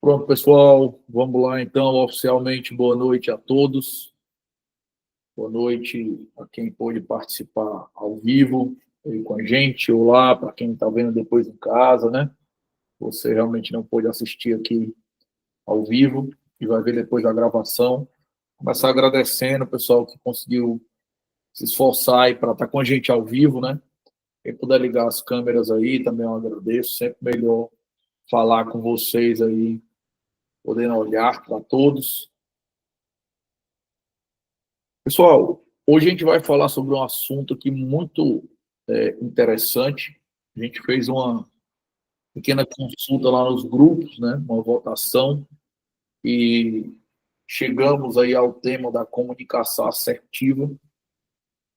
Pronto, pessoal, vamos lá então, oficialmente, boa noite a todos. Boa noite a quem pôde participar ao vivo aí com a gente, ou lá, para quem está vendo depois em casa, né? Você realmente não pôde assistir aqui ao vivo e vai ver depois a gravação. Começar agradecendo o pessoal que conseguiu se esforçar aí para estar com a gente ao vivo, né? Quem puder ligar as câmeras aí, também eu agradeço. Sempre melhor falar com vocês aí, podendo olhar para todos. Pessoal, hoje a gente vai falar sobre um assunto aqui muito interessante. A gente fez uma pequena consulta lá nos grupos, né? Uma votação, e chegamos aí ao tema da comunicação assertiva.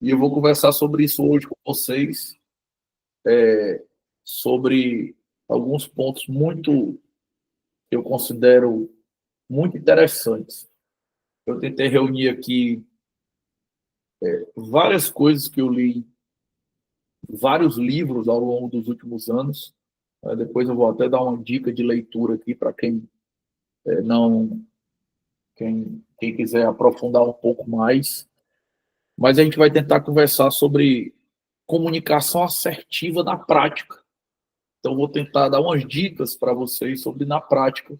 E eu vou conversar sobre isso hoje com vocês, sobre alguns pontos muito, eu considero, muito interessantes. Eu tentei reunir aqui várias coisas que eu li, vários livros ao longo dos últimos anos. Depois eu vou até dar uma dica de leitura aqui para quem não, quem quiser aprofundar um pouco mais. Mas a gente vai tentar conversar sobre comunicação assertiva na prática. Então, vou tentar dar umas dicas para vocês sobre, na prática,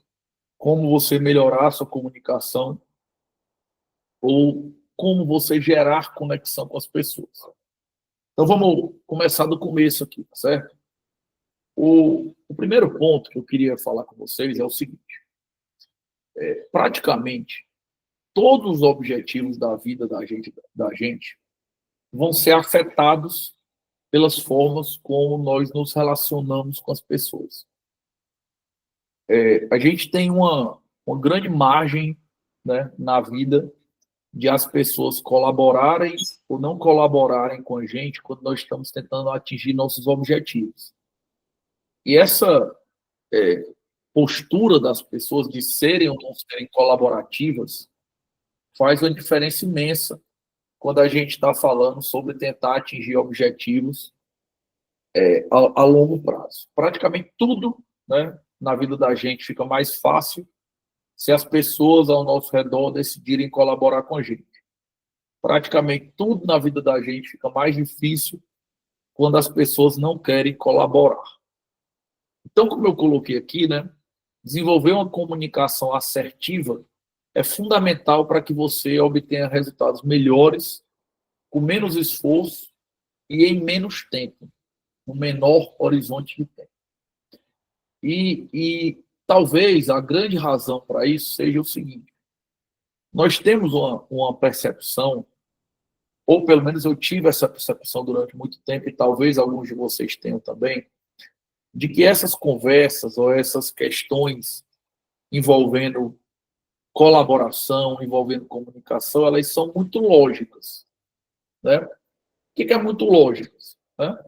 como você melhorar a sua comunicação ou como você gerar conexão com as pessoas. Então, vamos começar do começo aqui, tá certo? O primeiro ponto que eu queria falar com vocês é o seguinte: praticamente todos os objetivos da vida da gente vão ser afetados pelas formas como nós nos relacionamos com as pessoas. A gente tem uma grande margem, né, na vida de as pessoas colaborarem ou não colaborarem com a gente quando nós estamos tentando atingir nossos objetivos. E essa postura das pessoas de serem ou não serem colaborativas faz uma diferença imensa quando a gente está falando sobre tentar atingir objetivos a longo prazo. Praticamente tudo, né, na vida da gente fica mais fácil se as pessoas ao nosso redor decidirem colaborar com a gente. Praticamente tudo na vida da gente fica mais difícil quando as pessoas não querem colaborar. Então, como eu coloquei aqui, né, desenvolver uma comunicação assertiva é fundamental para que você obtenha resultados melhores, com menos esforço e em menos tempo, no menor horizonte de tempo. E talvez a grande razão para isso seja o seguinte: nós temos uma percepção, ou pelo menos eu tive essa percepção durante muito tempo, e talvez alguns de vocês tenham também, de que essas conversas ou essas questões envolvendo colaboração, envolvendo comunicação, elas são muito lógicas, né? O que é muito lógicas, né?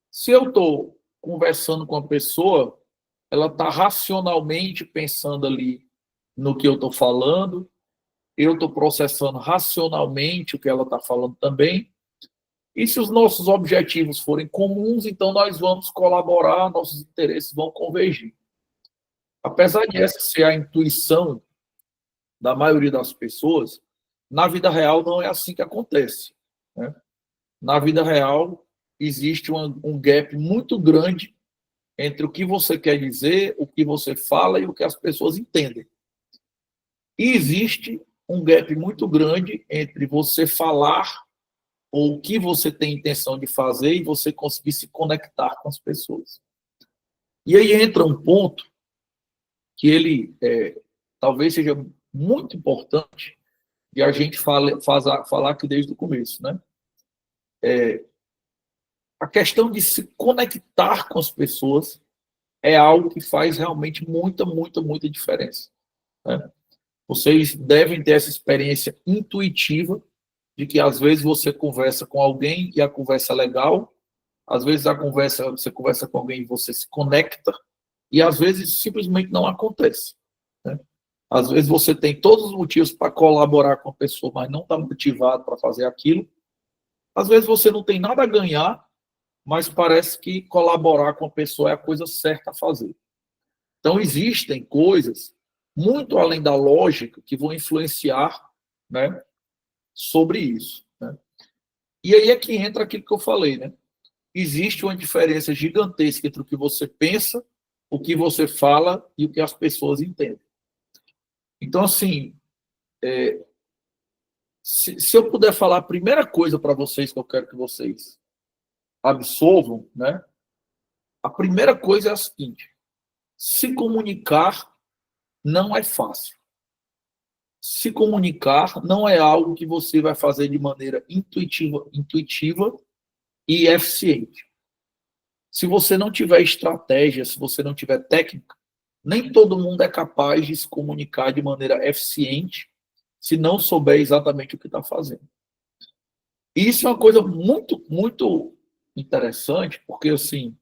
Se eu estou conversando com a pessoa, ela está racionalmente pensando ali no que eu estou falando, eu estou processando racionalmente o que ela está falando também, e se os nossos objetivos forem comuns, então nós vamos colaborar, nossos interesses vão convergir. Apesar de essa ser a intuição da maioria das pessoas, na vida real não é assim que acontece, né? Na vida real existe um gap muito grande entre o que você quer dizer, o que você fala e o que as pessoas entendem. E existe um gap muito grande entre você falar ou o que você tem intenção de fazer e você conseguir se conectar com as pessoas. E aí entra um ponto que ele talvez seja muito importante de a gente falar aqui desde o começo, né? A questão de se conectar com as pessoas é algo que faz realmente muita diferença, né? Vocês devem ter essa experiência intuitiva de que às vezes você conversa com alguém e a conversa é legal, às vezes você conversa com alguém e você se conecta, e às vezes simplesmente não acontece, né? Às vezes você tem todos os motivos para colaborar com a pessoa, mas não está motivado para fazer aquilo. Às vezes você não tem nada a ganhar, mas parece que colaborar com a pessoa é a coisa certa a fazer. Então, existem coisas muito além da lógica que vão influenciar, né, sobre isso, né? E aí é que entra aquilo que eu falei, né? Existe uma diferença gigantesca entre o que você pensa, o que você fala e o que as pessoas entendem. Então, assim, se eu puder falar a primeira coisa para vocês que eu quero que vocês absorvam, né? A primeira coisa é a seguinte: se comunicar não é fácil. Se comunicar não é algo que você vai fazer de maneira intuitiva e eficiente. Se você não tiver estratégia, se você não tiver técnica, nem todo mundo é capaz de se comunicar de maneira eficiente se não souber exatamente o que está fazendo. E isso é uma coisa muito, muito interessante, porque assim,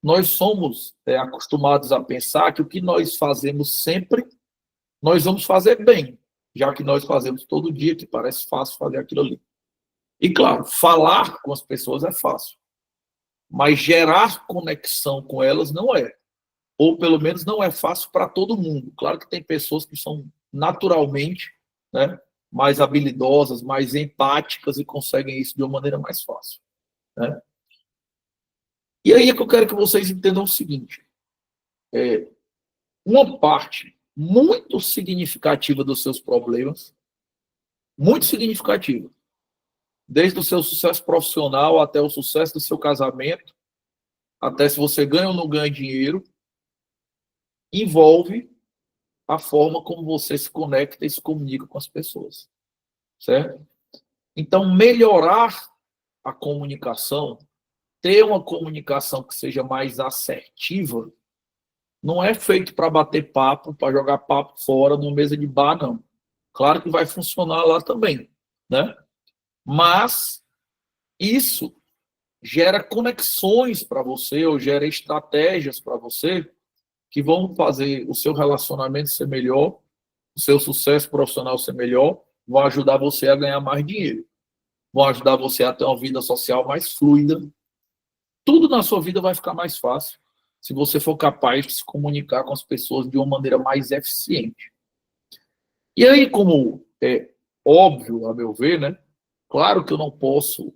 nós somos acostumados a pensar que o que nós fazemos sempre, nós vamos fazer bem, já que nós fazemos todo dia, que parece fácil fazer aquilo ali. E claro, falar com as pessoas é fácil, mas gerar conexão com elas não é. Ou pelo menos não é fácil para todo mundo. Claro que tem pessoas que são naturalmente, né, mais habilidosas, mais empáticas e conseguem isso de uma maneira mais fácil, né? E aí é que eu quero que vocês entendam o seguinte: uma parte muito significativa dos seus problemas, muito significativa, desde o seu sucesso profissional até o sucesso do seu casamento, até se você ganha ou não ganha dinheiro, envolve a forma como você se conecta e se comunica com as pessoas, certo? Então, melhorar a comunicação, ter uma comunicação que seja mais assertiva, não é feito para bater papo, para jogar papo fora numa mesa de bar, não. Claro que vai funcionar lá também, né? Mas isso gera conexões para você, ou gera estratégias para você que vão fazer o seu relacionamento ser melhor, o seu sucesso profissional ser melhor, vão ajudar você a ganhar mais dinheiro, vão ajudar você a ter uma vida social mais fluida. Tudo na sua vida vai ficar mais fácil se você for capaz de se comunicar com as pessoas de uma maneira mais eficiente. E aí, como é óbvio, a meu ver, né? Claro que eu não posso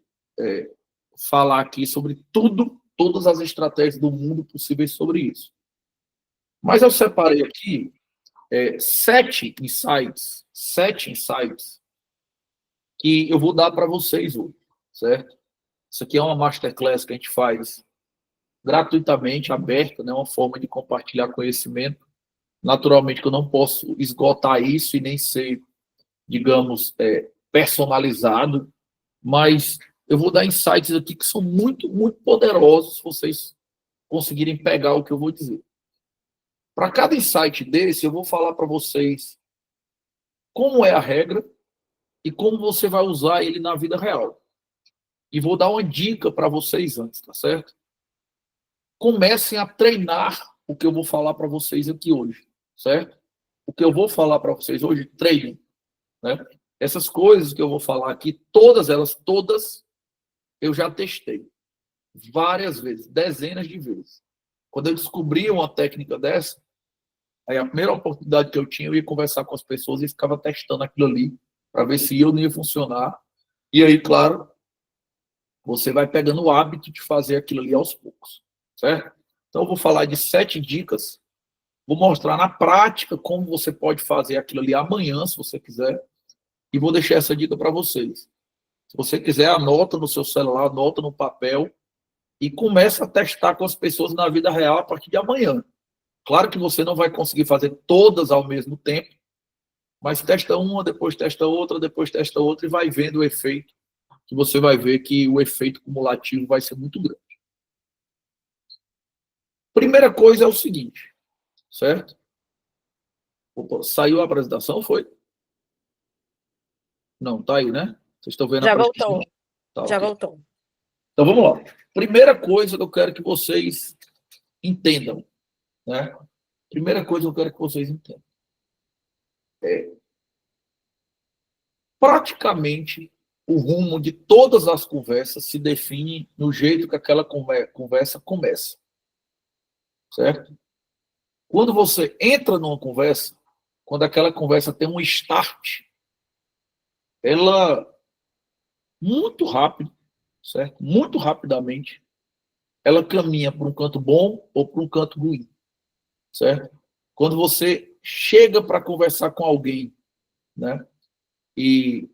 falar aqui sobre tudo, todas as estratégias do mundo possíveis sobre isso. Mas eu separei aqui 7 insights que eu vou dar para vocês hoje, certo? Isso aqui é uma masterclass que a gente faz gratuitamente, aberta, né? Uma forma de compartilhar conhecimento. Naturalmente que eu não posso esgotar isso e nem ser, digamos, personalizado, mas eu vou dar insights aqui que são muito, muito poderosos se vocês conseguirem pegar o que eu vou dizer. Para cada insight desse, eu vou falar para vocês como é a regra e como você vai usar ele na vida real. E vou dar uma dica para vocês antes, tá certo? Comecem a treinar o que eu vou falar para vocês aqui hoje, certo? O que eu vou falar para vocês hoje, treinem, né? Essas coisas que eu vou falar aqui, todas elas, eu já testei várias vezes, dezenas de vezes. Quando eu descobri uma técnica dessa, aí a primeira oportunidade que eu tinha, eu ia conversar com as pessoas e ficava testando aquilo ali para ver se eu não ia funcionar. E aí, claro, você vai pegando o hábito de fazer aquilo ali aos poucos, certo? Então, eu vou falar de 7 dicas, vou mostrar na prática como você pode fazer aquilo ali amanhã, se você quiser, e vou deixar essa dica para vocês. Se você quiser, anota no seu celular, anota no papel e começa a testar com as pessoas na vida real a partir de amanhã. Claro que você não vai conseguir fazer todas ao mesmo tempo, mas testa uma, depois testa outra e vai vendo o efeito, que você vai ver que o efeito cumulativo vai ser muito grande. Primeira coisa é o seguinte, certo? Opa, saiu a apresentação, foi? Não, tá aí, né? Vocês estão vendo a Já apresentação? voltou. Tá, Já ok. voltou. Então vamos lá. Primeira coisa que eu quero que vocês entendam, né? Primeira coisa que eu quero que vocês entendam. Praticamente o rumo de todas as conversas se define no jeito que aquela conversa começa, certo? Quando você entra numa conversa, quando aquela conversa tem um start, ela muito rápido, certo? Muito rapidamente, ela caminha para um canto bom ou para um canto ruim, certo? Quando você chega para conversar com alguém, né, e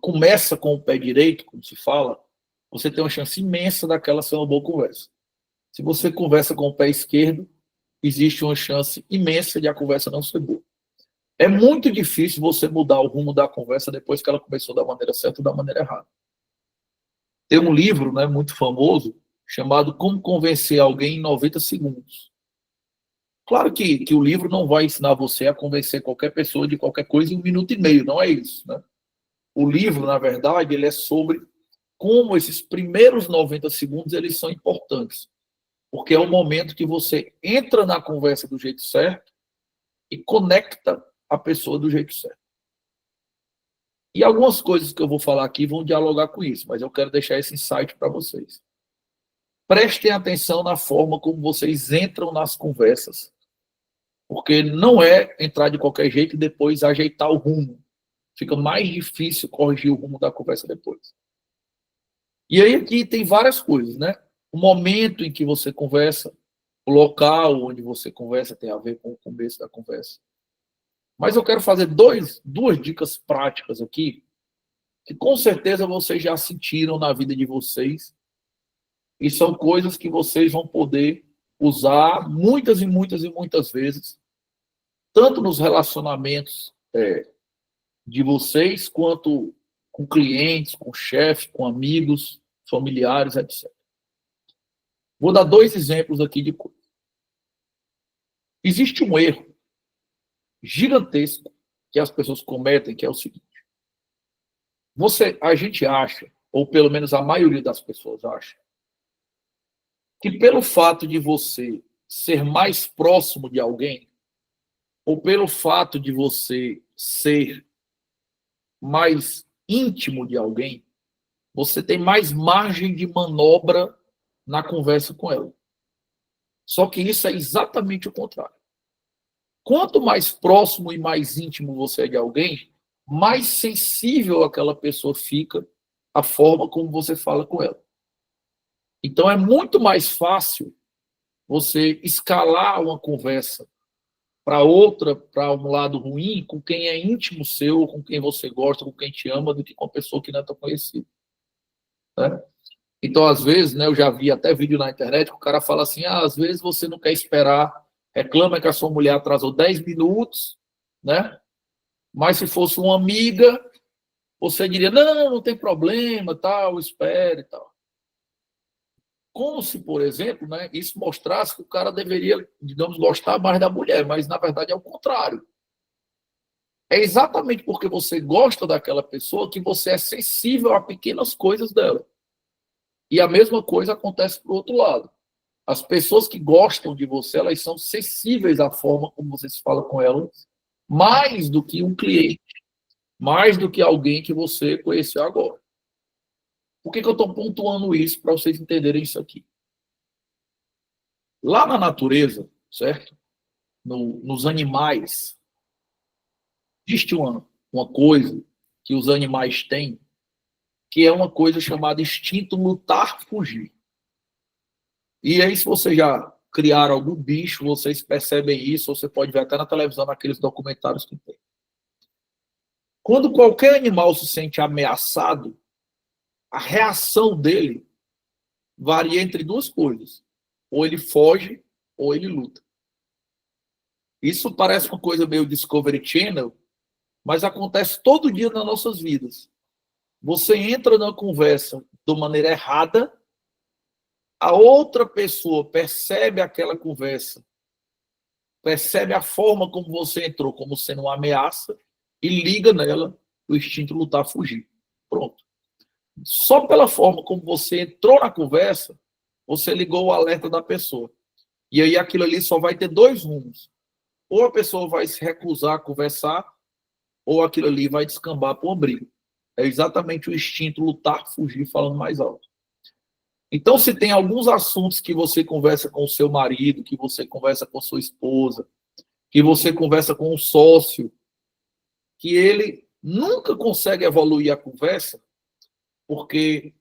começa com o pé direito, como se fala, você tem uma chance imensa daquela ser uma boa conversa. Se você conversa com o pé esquerdo, existe uma chance imensa de a conversa não ser boa. É muito difícil você mudar o rumo da conversa depois que ela começou da maneira certa ou da maneira errada. Tem um livro, né, muito famoso chamado Como Convencer Alguém em 90 Segundos. Claro que o livro não vai ensinar você a convencer qualquer pessoa de qualquer coisa em 1 minuto e meio, não é isso, né? O livro, na verdade, ele é sobre como esses primeiros 90 segundos eles são importantes. Porque é o momento que você entra na conversa do jeito certo e conecta a pessoa do jeito certo. E algumas coisas que eu vou falar aqui vão dialogar com isso, mas eu quero deixar esse insight para vocês. Prestem atenção na forma como vocês entram nas conversas, porque não é entrar de qualquer jeito e depois ajeitar o rumo. Fica mais difícil corrigir o rumo da conversa depois. E aí aqui tem várias coisas, né? O momento em que você conversa, o local onde você conversa tem a ver com o começo da conversa. Mas eu quero fazer duas dicas práticas aqui, que com certeza vocês já sentiram na vida de vocês, e são coisas que vocês vão poder usar muitas e muitas e muitas vezes, tanto nos relacionamentos de vocês, quanto com clientes, com chefes, com amigos, familiares, etc. Vou dar 2 exemplos aqui de coisa. Existe um erro gigantesco que as pessoas cometem, que é o seguinte: a gente acha, ou pelo menos a maioria das pessoas acha, que pelo fato de você ser mais próximo de alguém, ou pelo fato de você ser mais íntimo de alguém, você tem mais margem de manobra na conversa com ela. Só que isso é exatamente o contrário. Quanto mais próximo e mais íntimo você é de alguém, mais sensível aquela pessoa fica à forma como você fala com ela. Então é muito mais fácil você escalar uma conversa para um lado ruim, com quem é íntimo seu, com quem você gosta, com quem te ama, do que com uma pessoa que não é tão conhecida. Né? Então, às vezes, né, eu já vi até vídeo na internet que o cara fala assim, às vezes você não quer esperar, reclama que a sua mulher atrasou 10 minutos, né? Mas se fosse uma amiga, você diria, não tem problema, tal, espere e tal. Como se, por exemplo, né, isso mostrasse que o cara deveria, digamos, gostar mais da mulher, mas na verdade é o contrário. É exatamente porque você gosta daquela pessoa que você é sensível a pequenas coisas dela. E a mesma coisa acontece para o outro lado. As pessoas que gostam de você, elas são sensíveis à forma como você se fala com elas, mais do que um cliente, mais do que alguém que você conheceu agora. Por que eu estou pontuando isso para vocês entenderem isso aqui? Lá na natureza, certo? Nos animais, existe uma coisa que os animais têm, que é uma coisa chamada instinto lutar-fugir. E aí, se você já criaram algum bicho, vocês percebem isso, você pode ver até na televisão, naqueles documentários que tem. Quando qualquer animal se sente ameaçado, a reação dele varia entre 2 coisas. Ou ele foge, ou ele luta. Isso parece uma coisa meio Discovery Channel, mas acontece todo dia nas nossas vidas. Você entra na conversa de maneira errada, a outra pessoa percebe aquela conversa, percebe a forma como você entrou como sendo uma ameaça e liga nela o instinto lutar-fugir. Pronto. Só pela forma como você entrou na conversa, você ligou o alerta da pessoa. E aí aquilo ali só vai ter 2 rumos. Ou a pessoa vai se recusar a conversar, ou aquilo ali vai descambar para uma briga. É exatamente o instinto lutar, fugir, falando mais alto. Então, se tem alguns assuntos que você conversa com o seu marido, que você conversa com a sua esposa, que você conversa com um sócio, que ele nunca consegue evoluir a conversa, porque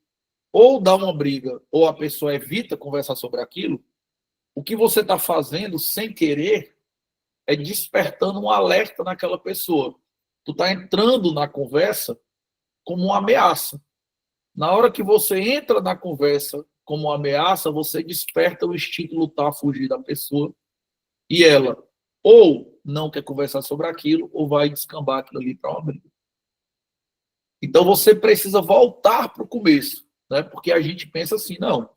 ou dá uma briga, ou a pessoa evita conversar sobre aquilo, o que você está fazendo sem querer é despertando um alerta naquela pessoa. Tu está entrando na conversa como uma ameaça. Na hora que você entra na conversa como uma ameaça, você desperta o instinto de lutar, fugir da pessoa, e ela ou não quer conversar sobre aquilo, ou vai descambar aquilo ali para uma briga. Então você precisa voltar para o começo, né? Porque a gente pensa assim, não,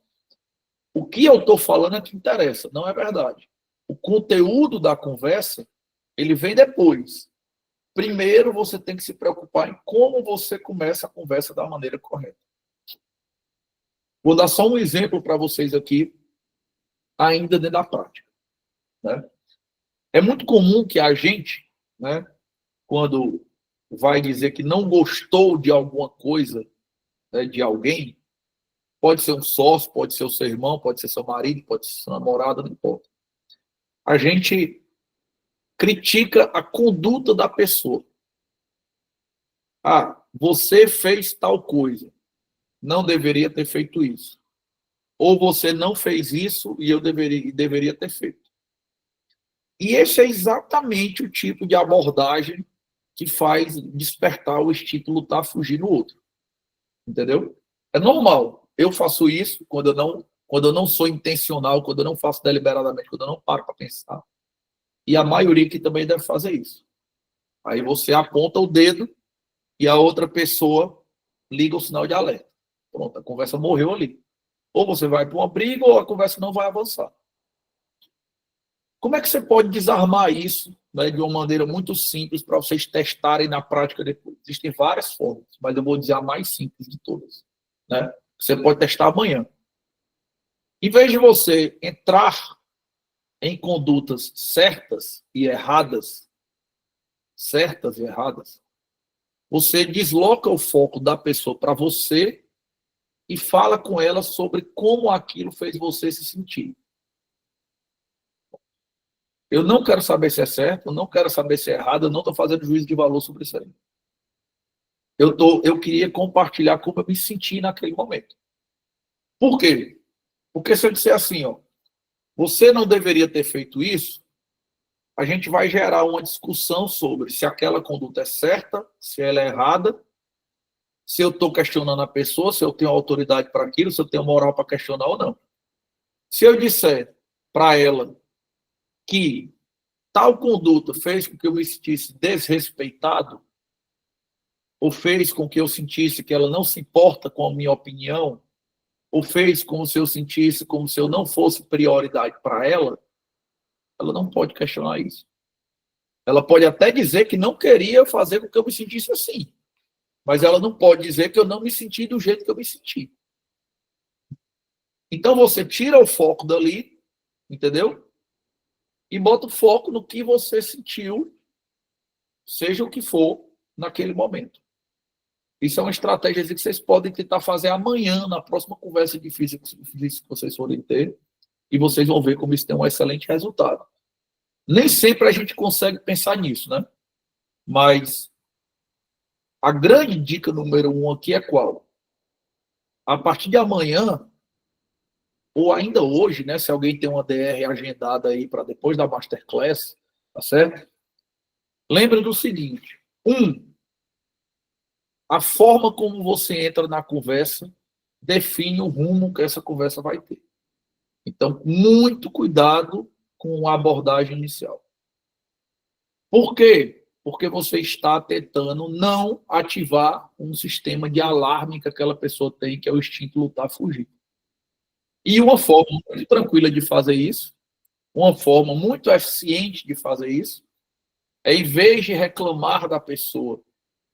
o que eu estou falando é que interessa, não é verdade. O conteúdo da conversa, ele vem depois. Primeiro você tem que se preocupar em como você começa a conversa da maneira correta. Vou dar só um exemplo para vocês aqui, ainda dentro da prática, né? É muito comum que a gente, né, quando vai dizer que não gostou de alguma coisa, né, de alguém, pode ser um sócio, pode ser o seu irmão, pode ser seu marido, pode ser sua namorada, não importa. A gente critica a conduta da pessoa. Ah, você fez tal coisa, não deveria ter feito isso. Ou você não fez isso e eu deveria ter feito. E esse é exatamente o tipo de abordagem que faz despertar o instinto de lutar, fugir no outro. Entendeu? É normal. Eu faço isso quando eu não sou intencional, quando eu não faço deliberadamente, quando eu não paro para pensar. E a maioria que também deve fazer isso. Aí você aponta o dedo e a outra pessoa liga o sinal de alerta. Pronto, a conversa morreu ali. Ou você vai para uma briga ou a conversa não vai avançar. Como é que você pode desarmar isso, né, de uma maneira muito simples para vocês testarem na prática depois? Existem várias formas, mas eu vou dizer a mais simples de todas, né? Você pode testar amanhã. Em vez de você entrar em condutas certas e erradas, você desloca o foco da pessoa para você e fala com ela sobre como aquilo fez você se sentir. Eu não quero saber se é certo, eu não quero saber se é errado, eu não estou fazendo juízo de valor sobre isso aí. Eu queria compartilhar como eu me senti naquele momento. Por quê? Porque se eu disser assim, ó, você não deveria ter feito isso, a gente vai gerar uma discussão sobre se aquela conduta é certa, se ela é errada, se eu estou questionando a pessoa, se eu tenho autoridade para aquilo, se eu tenho moral para questionar ou não. Se eu disser para ela que tal conduta fez com que eu me sentisse desrespeitado, ou fez com que eu sentisse que ela não se importa com a minha opinião, ou fez como se eu sentisse como se eu não fosse prioridade para ela não pode questionar isso. Ela pode até dizer que não queria fazer com que eu me sentisse assim, mas ela não pode dizer que eu não me senti do jeito que eu me senti. Então você tira o foco dali, entendeu? E bota o foco no que você sentiu, seja o que for, naquele momento. Isso é uma estratégia que vocês podem tentar fazer amanhã, na próxima conversa difícil que vocês forem ter, e vocês vão ver como isso tem um excelente resultado. Nem sempre a gente consegue pensar nisso, né? Mas a grande dica número 1 aqui é qual? A partir de amanhã, ou ainda hoje, né? Se alguém tem uma DR agendada aí para depois da Masterclass, tá certo? Lembre do seguinte: a forma como você entra na conversa define o rumo que essa conversa vai ter. Então, muito cuidado com a abordagem inicial. Por quê? Porque você está tentando não ativar um sistema de alarme que aquela pessoa tem, que é o instinto lutar, fugir. E uma forma muito tranquila de fazer isso, uma forma muito eficiente de fazer isso, é, em vez de reclamar da pessoa,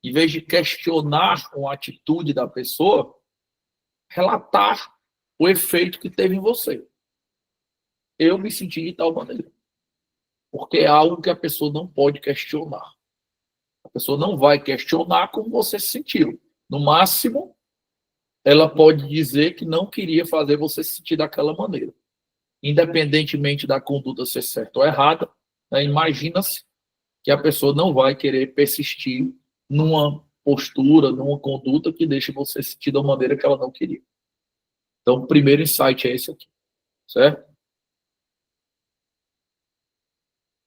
em vez de questionar uma atitude da pessoa, relatar o efeito que teve em você. Eu me senti de tal maneira. Porque é algo que a pessoa não pode questionar. A pessoa não vai questionar como você se sentiu. No máximo, ela pode dizer que não queria fazer você se sentir daquela maneira. Independentemente da conduta ser certa ou errada, né, imagina-se que a pessoa não vai querer persistir numa postura, numa conduta que deixe você sentir da maneira que ela não queria. Então, o primeiro insight é esse aqui, certo?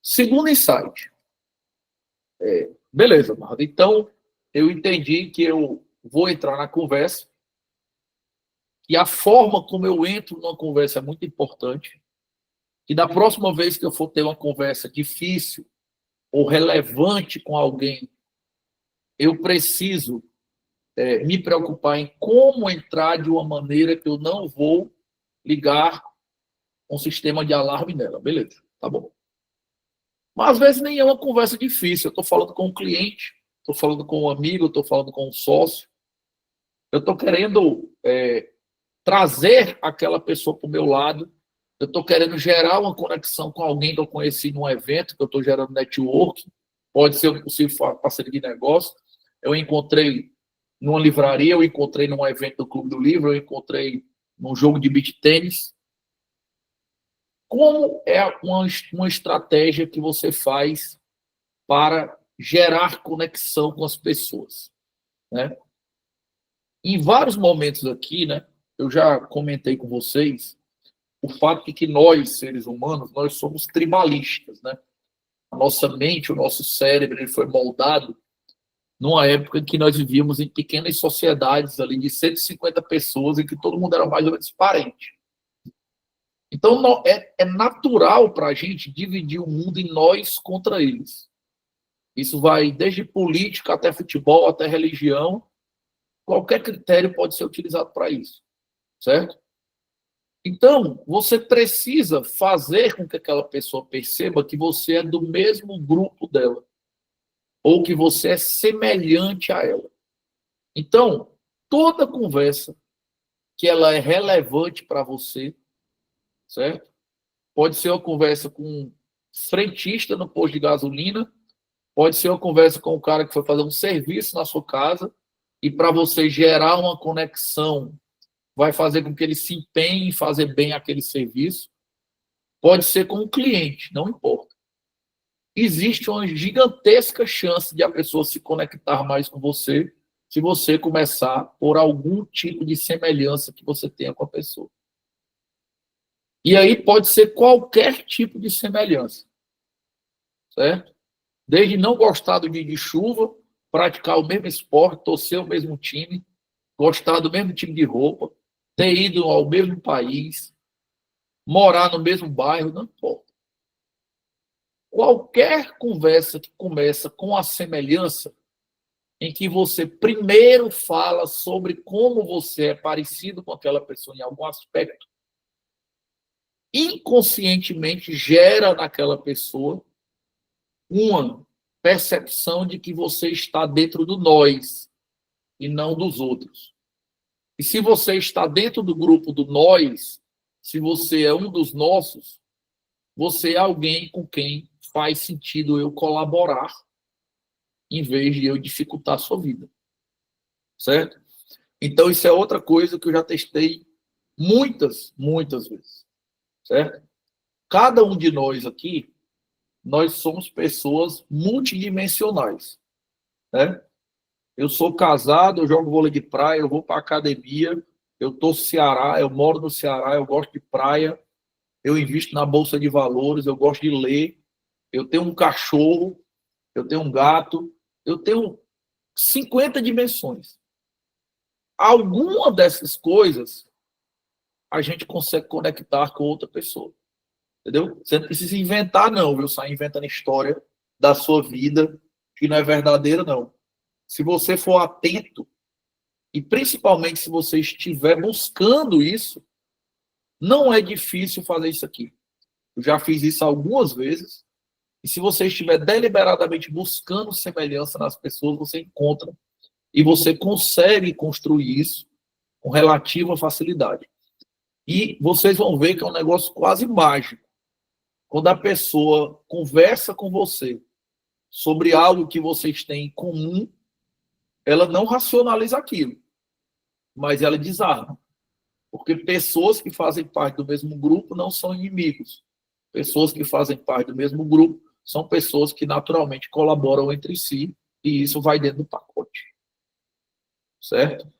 Segundo insight. Beleza, Marta. Então, eu entendi que eu vou entrar na conversa e a forma como eu entro numa conversa é muito importante. E da próxima vez que eu for ter uma conversa difícil ou relevante com alguém, eu preciso me preocupar em como entrar de uma maneira que eu não vou ligar um sistema de alarme nela. Beleza, tá bom. Mas às vezes nem é uma conversa difícil. Eu estou falando com um cliente, estou falando com um amigo, estou falando com um sócio. Eu estou querendo trazer aquela pessoa para o meu lado. Eu estou querendo gerar uma conexão com alguém que eu conheci num evento, que eu estou gerando network. Pode ser um possível parceria de negócio. Eu encontrei numa livraria, eu encontrei num evento do Clube do Livro, eu encontrei num jogo de beach tênis. Como é uma estratégia que você faz para gerar conexão com as pessoas, né? Em vários momentos aqui, né, eu já comentei com vocês o fato de que nós, seres humanos, nós somos tribalistas, né? A nossa mente, o nosso cérebro, ele foi moldado numa época em que nós vivíamos em pequenas sociedades ali de 150 pessoas, em que todo mundo era mais ou menos parente. Então, é natural para a gente dividir o mundo em nós contra eles. Isso vai desde política até futebol, até religião. Qualquer critério pode ser utilizado para isso, certo? Então, você precisa fazer com que aquela pessoa perceba que você é do mesmo grupo dela, ou que você é semelhante a ela. Então, toda conversa que ela é relevante para você, certo? Pode ser uma conversa com um frentista no posto de gasolina, pode ser uma conversa com o cara que foi fazer um serviço na sua casa, e para você gerar uma conexão, vai fazer com que ele se empenhe em fazer bem aquele serviço. Pode ser com o cliente, não importa. Existe uma gigantesca chance de a pessoa se conectar mais com você se você começar por algum tipo de semelhança que você tenha com a pessoa. E aí pode ser qualquer tipo de semelhança, certo? Desde não gostar do dia de chuva, praticar o mesmo esporte, torcer o mesmo time, gostar do mesmo tipo de roupa, ter ido ao mesmo país, morar no mesmo bairro, não importa. Qualquer conversa que começa com a semelhança, em que você primeiro fala sobre como você é parecido com aquela pessoa em algum aspecto, inconscientemente gera naquela pessoa uma percepção de que você está dentro do nós e não dos outros. E se você está dentro do grupo do nós, se você é um dos nossos, você é alguém com quem faz sentido eu colaborar, em vez de eu dificultar a sua vida. Certo? Então, isso é outra coisa que eu já testei muitas vezes. Certo? Cada um de nós aqui, nós somos pessoas multidimensionais. Né? Eu sou casado, eu jogo vôlei de praia, eu vou para a academia, eu estou no Ceará, eu moro no Ceará, eu gosto de praia, eu invisto na bolsa de valores, eu gosto de ler, eu tenho um cachorro, eu tenho um gato, eu tenho 50 dimensões. Alguma dessas coisas a gente consegue conectar com outra pessoa. Entendeu? Você não precisa inventar, não, viu? Sair inventando história da sua vida que não é verdadeira, não. Se você for atento, e principalmente se você estiver buscando isso, não é difícil fazer isso aqui. Eu já fiz isso algumas vezes, e se você estiver deliberadamente buscando semelhança nas pessoas, você encontra, e você consegue construir isso com relativa facilidade. E vocês vão ver que é um negócio quase mágico. Quando a pessoa conversa com você sobre algo que vocês têm em comum, ela não racionaliza aquilo. mas ela desarma. Porque pessoas que fazem parte do mesmo grupo não são inimigos. Pessoas que fazem parte do mesmo grupo são pessoas que naturalmente colaboram entre si e isso vai dentro do pacote. Certo?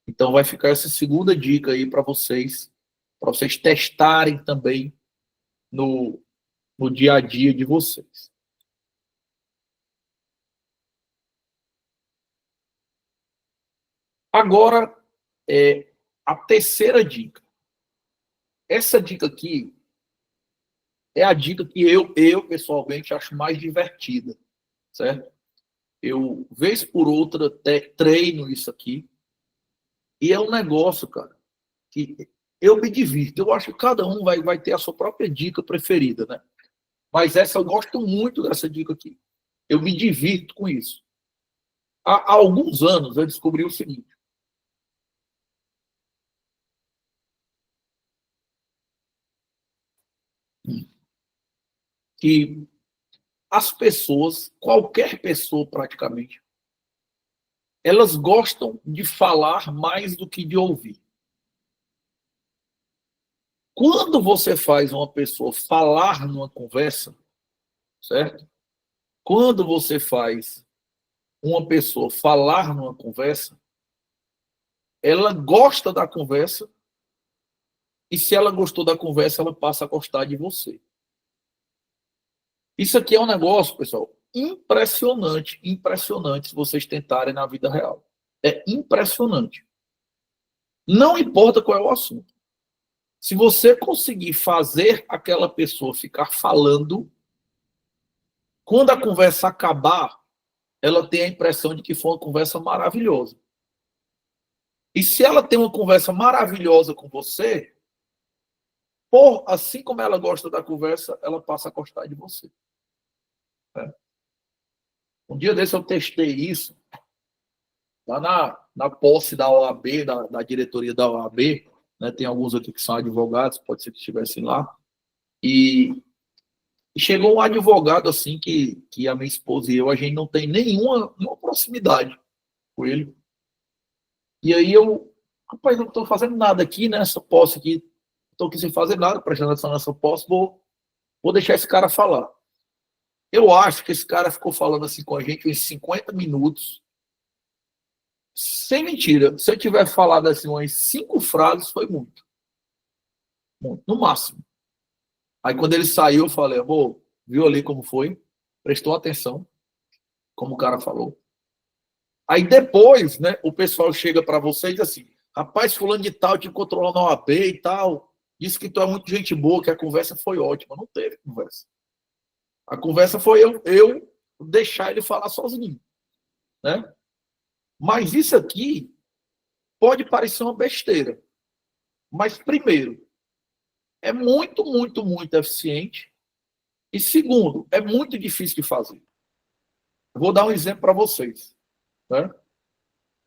Então vai ficar essa segunda dica aí para vocês testarem também no dia a dia de vocês. Agora, a terceira dica. Essa dica aqui é a dica que eu pessoalmente acho mais divertida, certo? Eu, vez por outra, treino isso aqui e é um negócio, cara, que eu me divirto. Eu acho que cada um vai ter a sua própria dica preferida, né? Mas essa eu gosto muito dessa dica aqui. Eu me divirto com isso. Há alguns anos eu descobri o seguinte. Que as pessoas, qualquer pessoa praticamente, elas gostam de falar mais do que de ouvir. Quando você faz uma pessoa falar numa conversa, certo? Quando você faz uma pessoa falar numa conversa, ela gosta da conversa e se ela gostou da conversa, ela passa a gostar de você. Isso aqui é um negócio, pessoal, impressionante, impressionante se vocês tentarem na vida real. É impressionante. Não importa qual é o assunto. Se você conseguir fazer aquela pessoa ficar falando, quando a conversa acabar, ela tem a impressão de que foi uma conversa maravilhosa. E se ela tem uma conversa maravilhosa com você, assim como ela gosta da conversa, ela passa a gostar de você. Um dia desse eu testei isso, lá na posse da OAB, da diretoria da OAB, né, tem alguns aqui que são advogados, pode ser que estivessem lá, e chegou um advogado assim que a minha esposa e eu, a gente não tem nenhuma proximidade com ele. E aí rapaz, não estou fazendo nada aqui nessa posse aqui, estou aqui sem fazer nada, prestando atenção nessa posse, vou deixar esse cara falar. Eu acho que esse cara ficou falando assim com a gente uns 50 minutos. Sem mentira, se eu tiver falado assim umas 5 frases, foi muito. Muito, no máximo. Aí quando ele saiu, eu falei, amor, viu ali como foi? Prestou atenção, como o cara falou. Aí depois, né, o pessoal chega para você e diz assim, rapaz, fulano de tal te controlou na OAB e tal, disse que tu é muito gente boa, que a conversa foi ótima. Não teve conversa. A conversa foi eu deixar ele falar sozinho, né? Mas isso aqui pode parecer uma besteira. Mas, primeiro, é muito, muito, muito eficiente. E, segundo, é muito difícil de fazer. Vou dar um exemplo para vocês. Né?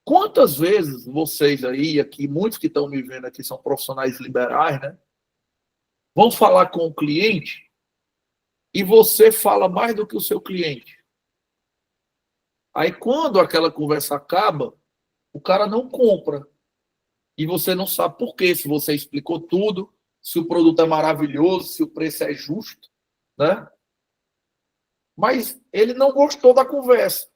Quantas vezes vocês aí, aqui, muitos que estão me vendo aqui são profissionais liberais, né? Vão falar com o cliente e você fala mais do que o seu cliente. Aí, quando aquela conversa acaba, o cara não compra. E você não sabe por quê, se você explicou tudo, se o produto é maravilhoso, se o preço é justo, né? Mas ele não gostou da conversa,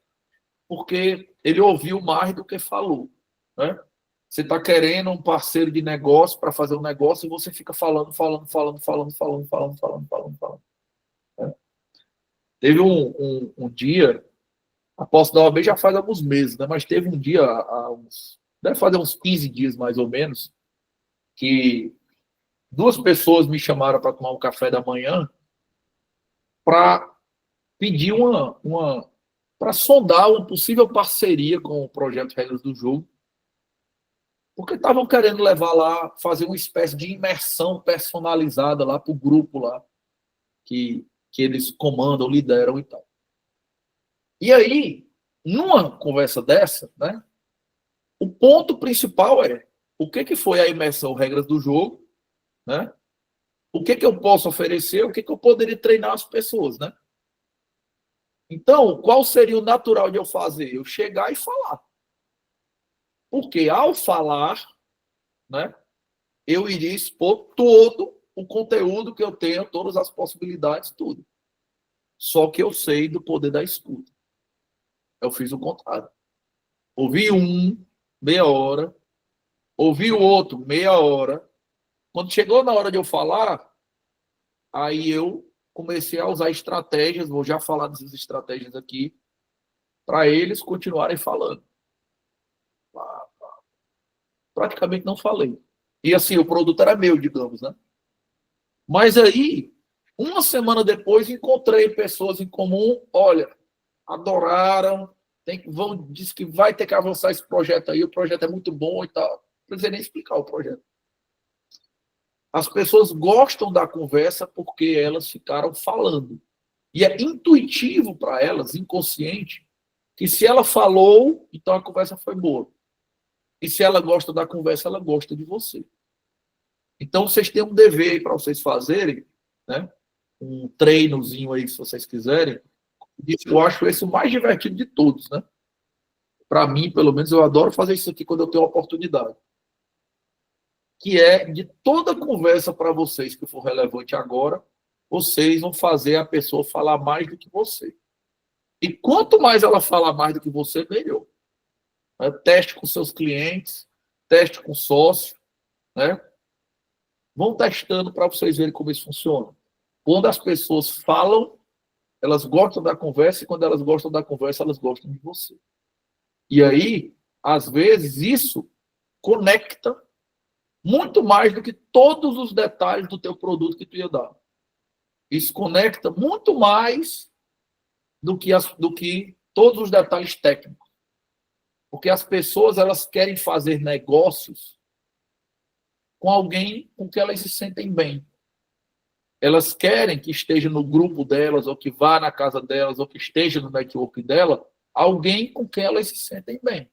porque ele ouviu mais do que falou, né? Você está querendo um parceiro de negócio para fazer um negócio e você fica falando, falando, falando, falando, falando, falando, falando, falando, falando. Né? Teve um dia, a posse da OAB já faz alguns meses, né? Mas teve um dia, deve fazer uns 15 dias mais ou menos, que 2 pessoas me chamaram para tomar um café da manhã para pedir para sondar uma possível parceria com o projeto Regras do Jogo, porque estavam querendo levar lá, fazer uma espécie de imersão personalizada lá para o grupo lá, que eles comandam, lideram e tal. E aí, numa conversa dessa, né, o ponto principal é o que foi a imersão Regras do Jogo, né? O que eu posso oferecer, o que eu poderia treinar as pessoas, né? Então, qual seria o natural de eu fazer? Eu chegar e falar. Porque ao falar, né, eu iria expor todo o conteúdo que eu tenho, todas as possibilidades, tudo. Só que eu sei do poder da escuta. Eu fiz o contrário. Ouvi um, meia hora. Ouvi o outro, meia hora. Quando chegou na hora de eu falar, aí eu comecei a usar estratégias, vou já falar dessas estratégias aqui, para eles continuarem falando. Praticamente não falei. E assim, o produto era meu, digamos, né? Mas aí, uma semana depois, encontrei pessoas em comum, olha, adoraram, diz que vai ter que avançar esse projeto aí, o projeto é muito bom e tal. Não precisa nem explicar o projeto. As pessoas gostam da conversa porque elas ficaram falando. E é intuitivo para elas, inconsciente, que se ela falou, então a conversa foi boa. E se ela gosta da conversa, ela gosta de você. Então, vocês têm um dever aí para vocês fazerem, né? Um treinozinho aí, se vocês quiserem. Eu acho esse o mais divertido de todos, né? Para mim, pelo menos, eu adoro fazer isso aqui quando eu tenho a oportunidade. Que é de toda conversa para vocês que for relevante agora, vocês vão fazer a pessoa falar mais do que você. E quanto mais ela falar mais do que você, melhor. Teste com seus clientes, teste com sócio, né? Vão testando para vocês verem como isso funciona. Quando as pessoas falam, elas gostam da conversa, e quando elas gostam da conversa, elas gostam de você. E aí, às vezes, isso conecta muito mais do que todos os detalhes do teu produto que tu ia dar. Isso conecta muito mais do que todos os detalhes técnicos. Porque as pessoas, elas querem fazer negócios com alguém com que elas se sentem bem. Elas querem que esteja no grupo delas, ou que vá na casa delas, ou que esteja no network dela, alguém com quem elas se sentem bem.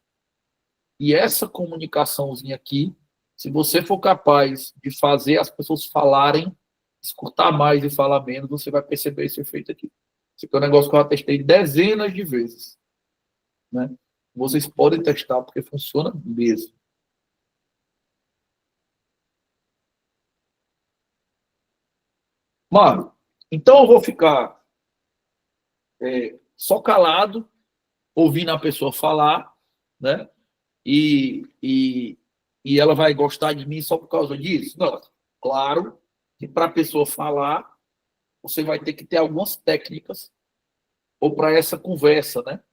E essa comunicaçãozinha aqui, se você for capaz de fazer as pessoas falarem, escutar mais e falar menos, você vai perceber esse efeito aqui. Esse aqui é um negócio que eu já testei dezenas de vezes, né? Vocês podem testar, porque funciona mesmo. Mário, então eu vou ficar só calado, ouvindo a pessoa falar, né? E ela vai gostar de mim só por causa disso? Não. Claro que para a pessoa falar, você vai ter que ter algumas técnicas, ou para essa conversa, né?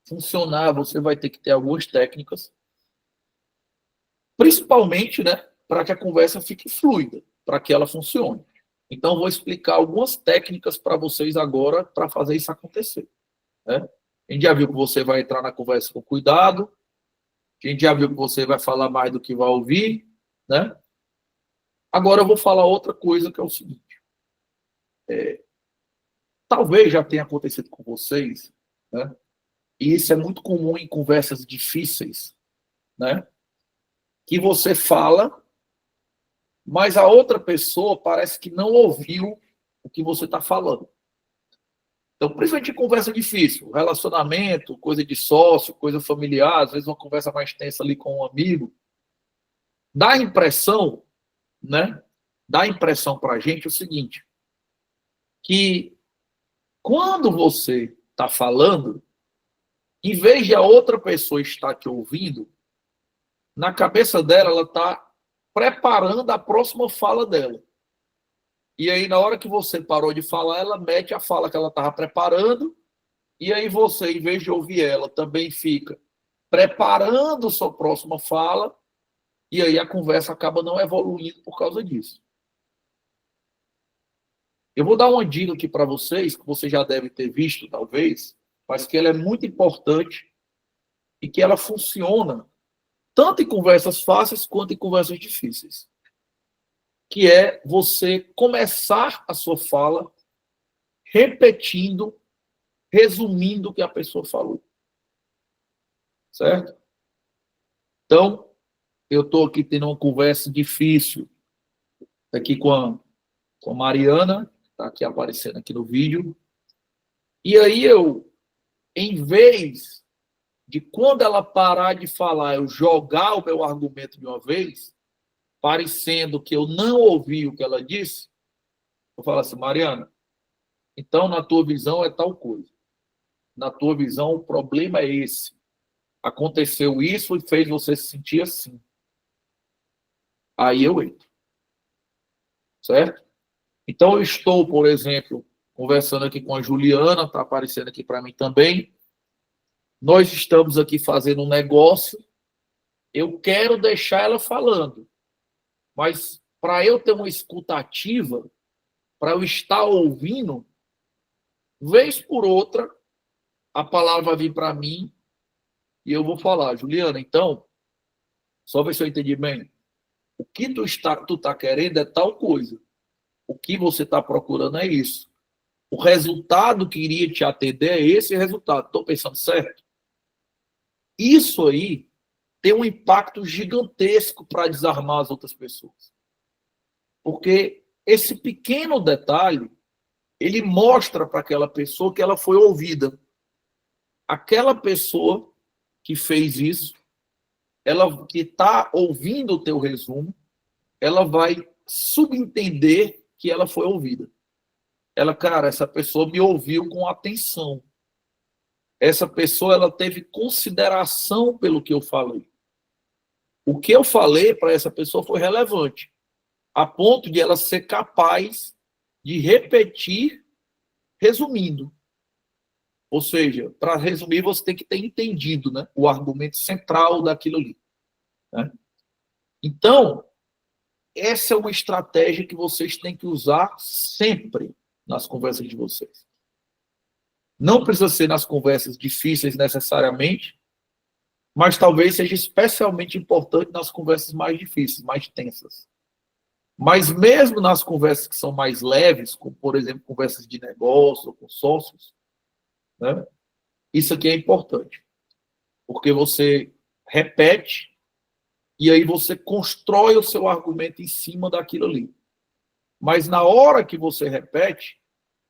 Funcionar, você vai ter que ter algumas técnicas, principalmente, né? Para que a conversa fique fluida, para que ela funcione. Então, vou explicar algumas técnicas para vocês agora para fazer isso acontecer. Né? A gente já viu que você vai entrar na conversa com cuidado, a gente já viu que você vai falar mais do que vai ouvir, né? Agora eu vou falar outra coisa que é o seguinte. Talvez já tenha acontecido com vocês, né? E isso é muito comum em conversas difíceis, né? Que você fala, mas a outra pessoa parece que não ouviu o que você está falando. Então, principalmente em conversa difícil, relacionamento, coisa de sócio, coisa familiar, às vezes uma conversa mais tensa ali com um amigo, dá a impressão, né? Dá a impressão para a gente o seguinte, que quando você está falando, em vez de a outra pessoa estar te ouvindo, na cabeça dela, ela está preparando a próxima fala dela. E aí, na hora que você parou de falar, ela mete a fala que ela estava preparando, e aí você, em vez de ouvir ela, também fica preparando sua próxima fala, e aí a conversa acaba não evoluindo por causa disso. Eu vou dar uma dica aqui para vocês, que você já deve ter visto, talvez, mas que ela é muito importante e que ela funciona tanto em conversas fáceis quanto em conversas difíceis. Que é você começar a sua fala repetindo, resumindo o que a pessoa falou. Certo? Então, eu estou aqui tendo uma conversa difícil aqui com a Mariana, que está aqui aparecendo aqui no vídeo. E aí eu, em vez de quando ela parar de falar, eu jogar o meu argumento de uma vez, parecendo que eu não ouvi o que ela disse, eu falo assim, Mariana, então na tua visão é tal coisa. Na tua visão o problema é esse. Aconteceu isso e fez você se sentir assim. Aí eu entro. Certo? Então eu estou, por exemplo, conversando aqui com a Juliana, está aparecendo aqui para mim também. Nós estamos aqui fazendo um negócio. Eu quero deixar ela falando. Mas para eu ter uma escuta ativa, para eu estar ouvindo, vez por outra, a palavra vai vir para mim e eu vou falar, Juliana, então, só ver se eu entendi bem. O que tu tá querendo é tal coisa. O que você está procurando é isso. O resultado que iria te atender é esse resultado. Estou pensando certo? Isso aí tem um impacto gigantesco para desarmar as outras pessoas. Porque esse pequeno detalhe, ele mostra para aquela pessoa que ela foi ouvida. Aquela pessoa que fez isso, ela que está ouvindo o teu resumo, ela vai subentender que ela foi ouvida. Ela, cara, essa pessoa me ouviu com atenção. Essa pessoa, ela teve consideração pelo que eu falei. O que eu falei para essa pessoa foi relevante, a ponto de ela ser capaz de repetir, resumindo. Ou seja, para resumir, você tem que ter entendido, né, o argumento central daquilo ali. Né? Então, essa é uma estratégia que vocês têm que usar sempre nas conversas de vocês. Não precisa ser nas conversas difíceis necessariamente, mas talvez seja especialmente importante nas conversas mais difíceis, mais tensas. Mas mesmo nas conversas que são mais leves, como, por exemplo, conversas de negócio ou com sócios, né, isso aqui é importante. Porque você repete e aí você constrói o seu argumento em cima daquilo ali. Mas na hora que você repete,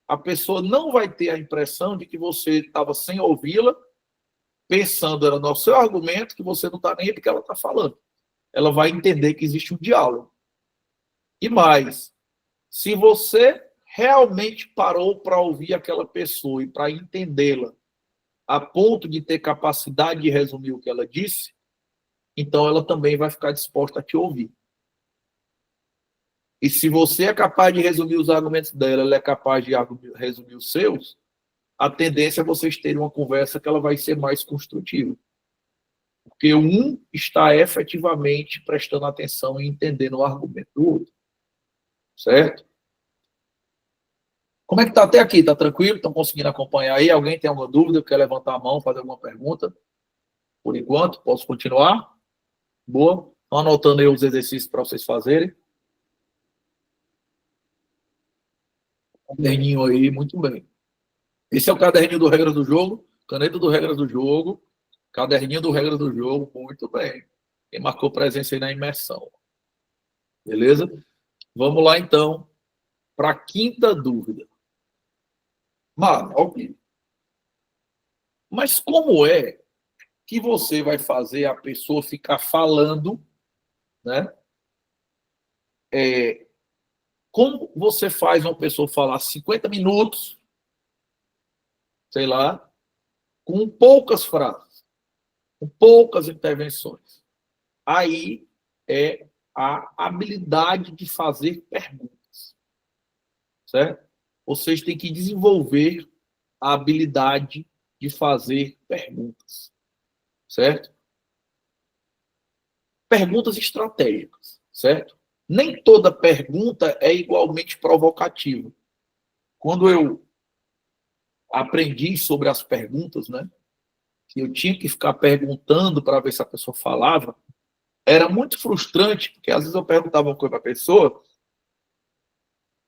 a pessoa não vai ter a impressão de que você estava sem ouvi-la, pensando era no seu argumento, que você não está nem porque ela está falando. Ela vai entender que existe um diálogo. E mais, se você realmente parou para ouvir aquela pessoa e para entendê-la, a ponto de ter capacidade de resumir o que ela disse, então ela também vai ficar disposta a te ouvir. E se você é capaz de resumir os argumentos dela, ela é capaz de resumir os seus, a tendência é vocês terem uma conversa que ela vai ser mais construtiva. Porque um está efetivamente prestando atenção e entendendo o argumento do outro. Certo? Como é que está até aqui? Está tranquilo? Estão conseguindo acompanhar aí? Alguém tem alguma dúvida? Quer levantar a mão, fazer alguma pergunta? Por enquanto, posso continuar? Boa. Estão anotando aí os exercícios para vocês fazerem. Caderninho aí, muito bem. Esse é o caderninho do Regras do Jogo, caneta do Regras do Jogo, caderninho do Regras do Jogo, muito bem. Quem marcou presença aí na imersão. Beleza? Vamos lá, então, para a quinta dúvida. Mas como é que você vai fazer a pessoa ficar falando, né? Como você faz uma pessoa falar 50 minutos, sei lá, com poucas frases, com poucas intervenções? Aí é a habilidade de fazer perguntas, certo? Vocês têm que desenvolver a habilidade de fazer perguntas, certo? Perguntas estratégicas, certo? Nem toda pergunta é igualmente provocativa. Quando eu aprendi sobre as perguntas, né, que eu tinha que ficar perguntando para ver se a pessoa falava, era muito frustrante, porque às vezes eu perguntava uma coisa para a pessoa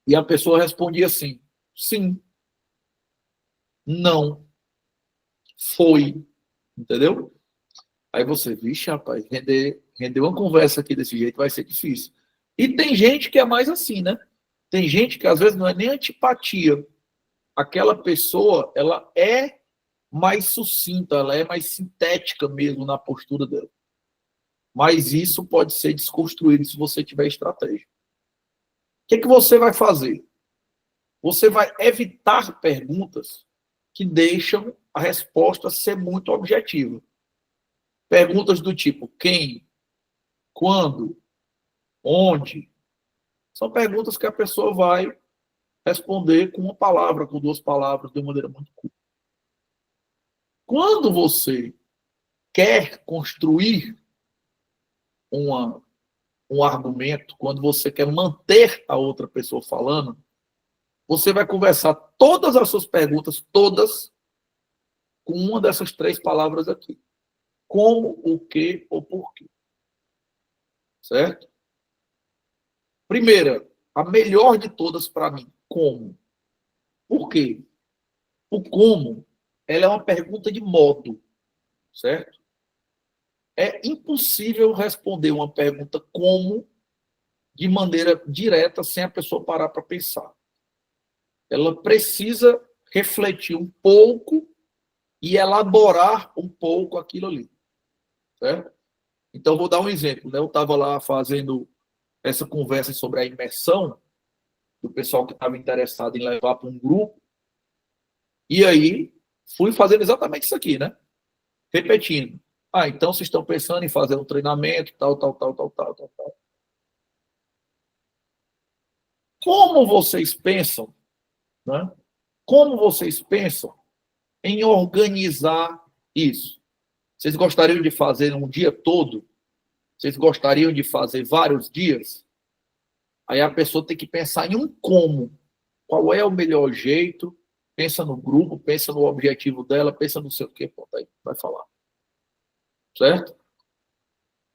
e a pessoa respondia assim, sim, não, foi, entendeu? Aí você, vixe, rapaz, render uma conversa aqui desse jeito vai ser difícil. E tem gente que é mais assim, né? Tem gente que às vezes não é nem antipatia. Aquela pessoa, ela é mais sucinta, ela é mais sintética mesmo na postura dela. Mas isso pode ser desconstruído se você tiver estratégia. O que você vai fazer? Você vai evitar perguntas que deixam a resposta ser muito objetiva. Perguntas do tipo quem, quando, onde. São perguntas que a pessoa vai responder com uma palavra, com duas palavras, de uma maneira muito curta. Quando você quer construir uma, um argumento, quando você quer manter a outra pessoa falando, você vai conversar todas as suas perguntas, todas, com uma dessas três palavras aqui. Como, o que ou porquê. Certo? Primeira, a melhor de todas para mim, como. Por quê? O como, ela é uma pergunta de modo, certo? É impossível responder uma pergunta como de maneira direta sem a pessoa parar para pensar. Ela precisa refletir um pouco e elaborar um pouco aquilo ali, certo? Então, vou dar um exemplo. Né? Eu estava lá fazendo essa conversa sobre a imersão do pessoal que estava interessado em levar para um grupo, e aí fui fazendo exatamente isso aqui, né? Repetindo. Ah, então vocês estão pensando em fazer um treinamento, tal, tal, tal, tal, tal, tal, tal. Como vocês pensam, né? Como vocês pensam em organizar isso? Vocês gostariam de fazer um dia todo? Vocês gostariam de fazer vários dias? Aí a pessoa tem que pensar em um como. Qual é o melhor jeito? Pensa no grupo, pensa no objetivo dela, pensa no seu quê, pronto, aí vai falar. Certo?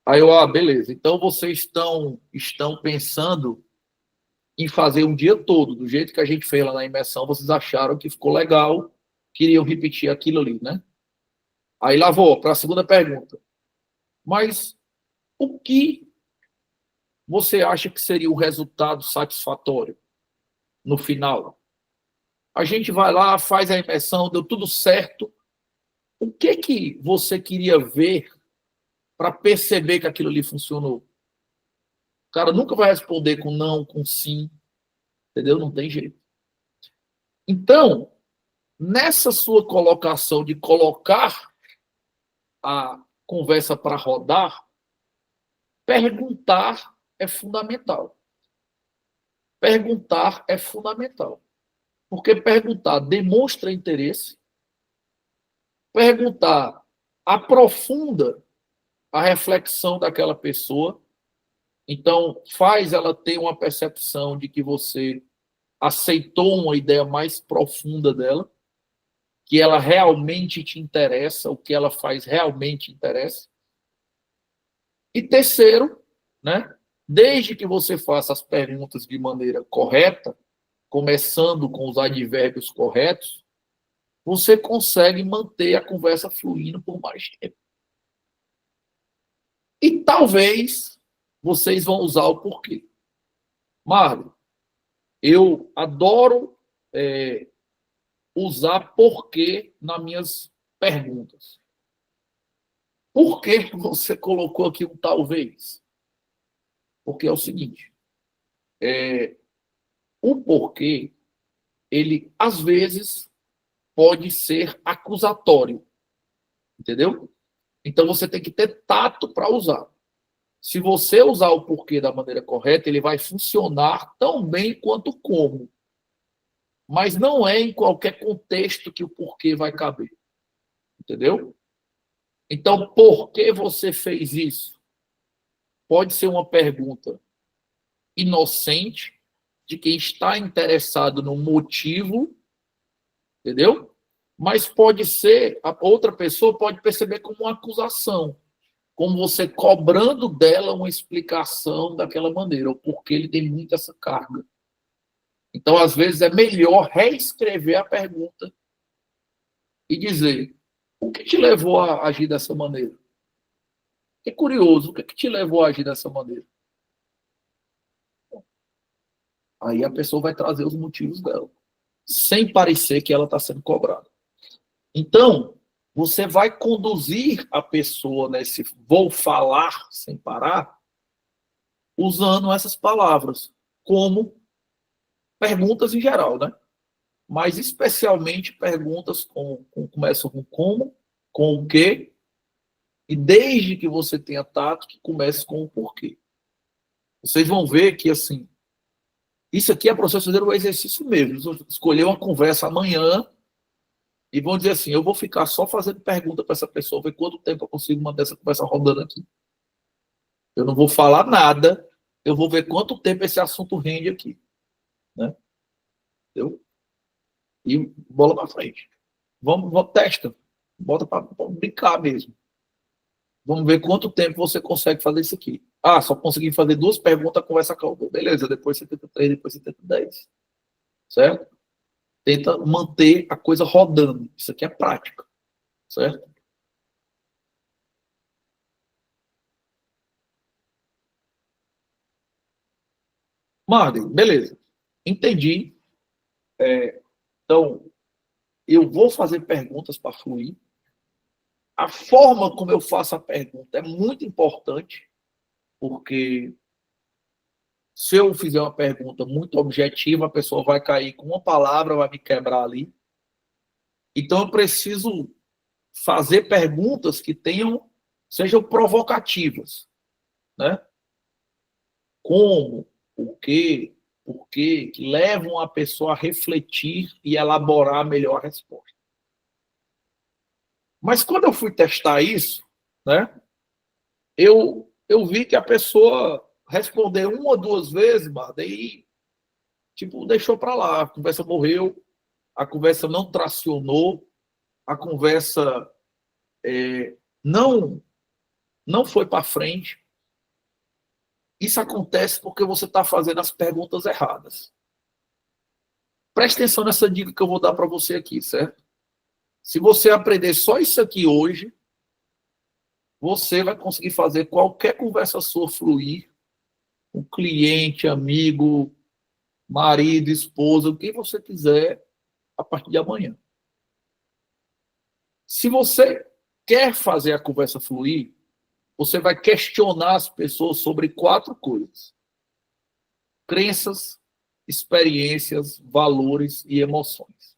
Aí eu, beleza. Então vocês estão pensando em fazer um dia todo, do jeito que a gente fez lá na imersão, vocês acharam que ficou legal, queriam repetir aquilo ali, né? Aí lá vou para a segunda pergunta. Mas o que você acha que seria o resultado satisfatório no final? A gente vai lá, faz a imersão, deu tudo certo. O que você queria ver para perceber que aquilo ali funcionou? O cara nunca vai responder com não, com sim, entendeu? Não tem jeito. Então, nessa sua colocação de colocar a conversa para rodar, perguntar é fundamental. Perguntar é fundamental. Porque perguntar demonstra interesse, perguntar aprofunda a reflexão daquela pessoa, então faz ela ter uma percepção de que você aceitou uma ideia mais profunda dela, que ela realmente te interessa, o que ela faz realmente interessa. E terceiro, né, desde que você faça as perguntas de maneira correta, começando com os advérbios corretos, você consegue manter a conversa fluindo por mais tempo. E talvez vocês vão usar o porquê. Marlon, eu adoro usar porquê nas minhas perguntas. Por que você colocou aqui um talvez? Porque é o seguinte, o porquê, ele, às vezes, pode ser acusatório, entendeu? Então, você tem que ter tato para usar. Se você usar o porquê da maneira correta, ele vai funcionar tão bem quanto como. Mas não é em qualquer contexto que o porquê vai caber. Entendeu? Então, por que você fez isso? Pode ser uma pergunta inocente de quem está interessado no motivo, entendeu? Mas pode ser, a outra pessoa pode perceber como uma acusação, como você cobrando dela uma explicação daquela maneira, ou porque ele tem muita essa carga. Então, às vezes, é melhor reescrever a pergunta e dizer: o que te levou a agir dessa maneira? É curioso, o que te levou a agir dessa maneira? Aí a pessoa vai trazer os motivos dela, sem parecer que ela está sendo cobrada. Então, você vai conduzir a pessoa nesse vou falar sem parar, usando essas palavras, como perguntas em geral, né? Mas especialmente perguntas começam com como, com o quê, e desde que você tenha tato, que comece com o porquê. Vocês vão ver que, assim, isso aqui é para vocês fazerem o exercício mesmo. Escolher uma conversa amanhã e vão dizer assim, eu vou ficar só fazendo pergunta para essa pessoa, ver quanto tempo eu consigo manter essa conversa rodando aqui. Eu não vou falar nada, eu vou ver quanto tempo esse assunto rende aqui. Né? Entendeu? E bola para frente. Vamos testa. Bota para brincar mesmo. Vamos ver quanto tempo você consegue fazer isso aqui. Ah, só consegui fazer 2 perguntas, a conversa acabou. Beleza, depois você tenta 3, depois você tenta 10. Certo? Tenta manter a coisa rodando. Isso aqui é prática. Certo? Marden, beleza. Entendi. Então, eu vou fazer perguntas para fluir. A forma como eu faço a pergunta é muito importante, porque se eu fizer uma pergunta muito objetiva, a pessoa vai cair com uma palavra, vai me quebrar ali. Então, eu preciso fazer perguntas que sejam provocativas, né? Como, por quê, que levam a pessoa a refletir e elaborar melhor a resposta. Mas quando eu fui testar isso, né? Eu vi que a pessoa respondeu 1 ou 2 vezes, daí tipo deixou para lá, a conversa morreu, a conversa não tracionou, a conversa não não foi para frente. Isso acontece porque você está fazendo as perguntas erradas. Preste atenção nessa dica que eu vou dar para você aqui, certo? Se você aprender só isso aqui hoje, você vai conseguir fazer qualquer conversa sua fluir, um cliente, amigo, marido, esposa, o que você quiser a partir de amanhã. Se você quer fazer a conversa fluir, você vai questionar as pessoas sobre 4 coisas: crenças, experiências, valores e emoções.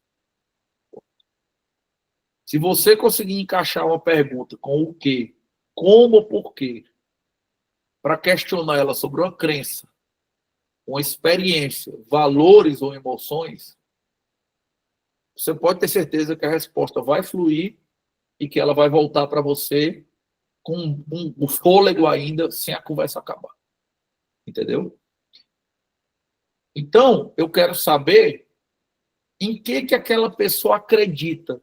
Se você conseguir encaixar uma pergunta com o quê, como, por quê, para questionar ela sobre uma crença, uma experiência, valores ou emoções, você pode ter certeza que a resposta vai fluir e que ela vai voltar para você com o fôlego ainda, sem a conversa acabar. Entendeu? Então, eu quero saber em que aquela pessoa acredita,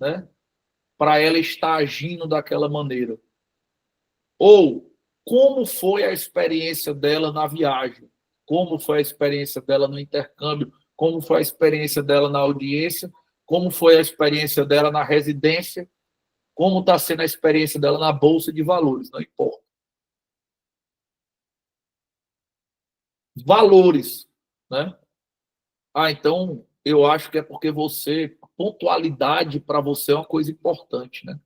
né? Para ela estar agindo daquela maneira. Ou como foi a experiência dela na viagem, como foi a experiência dela no intercâmbio, como foi a experiência dela na audiência, como foi a experiência dela na residência, como está sendo a experiência dela na bolsa de valores, não importa. Valores, né? Ah, então eu acho que é porque pontualidade para você é uma coisa importante, né?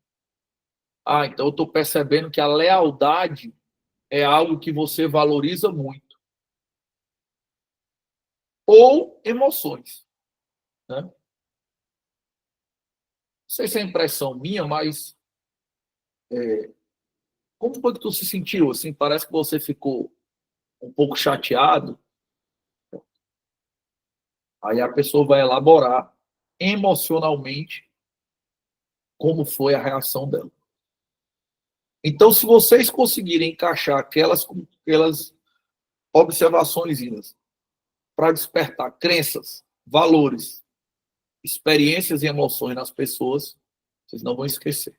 Ah, então eu estou percebendo que a lealdade é algo que você valoriza muito. Ou emoções, né? Não sei se é impressão minha, mas como foi que tu se sentiu? Assim, parece que você ficou um pouco chateado. Aí a pessoa vai elaborar emocionalmente como foi a reação dela. Então, se vocês conseguirem encaixar aquelas observações para despertar crenças, valores, experiências e emoções nas pessoas, vocês não vão esquecer.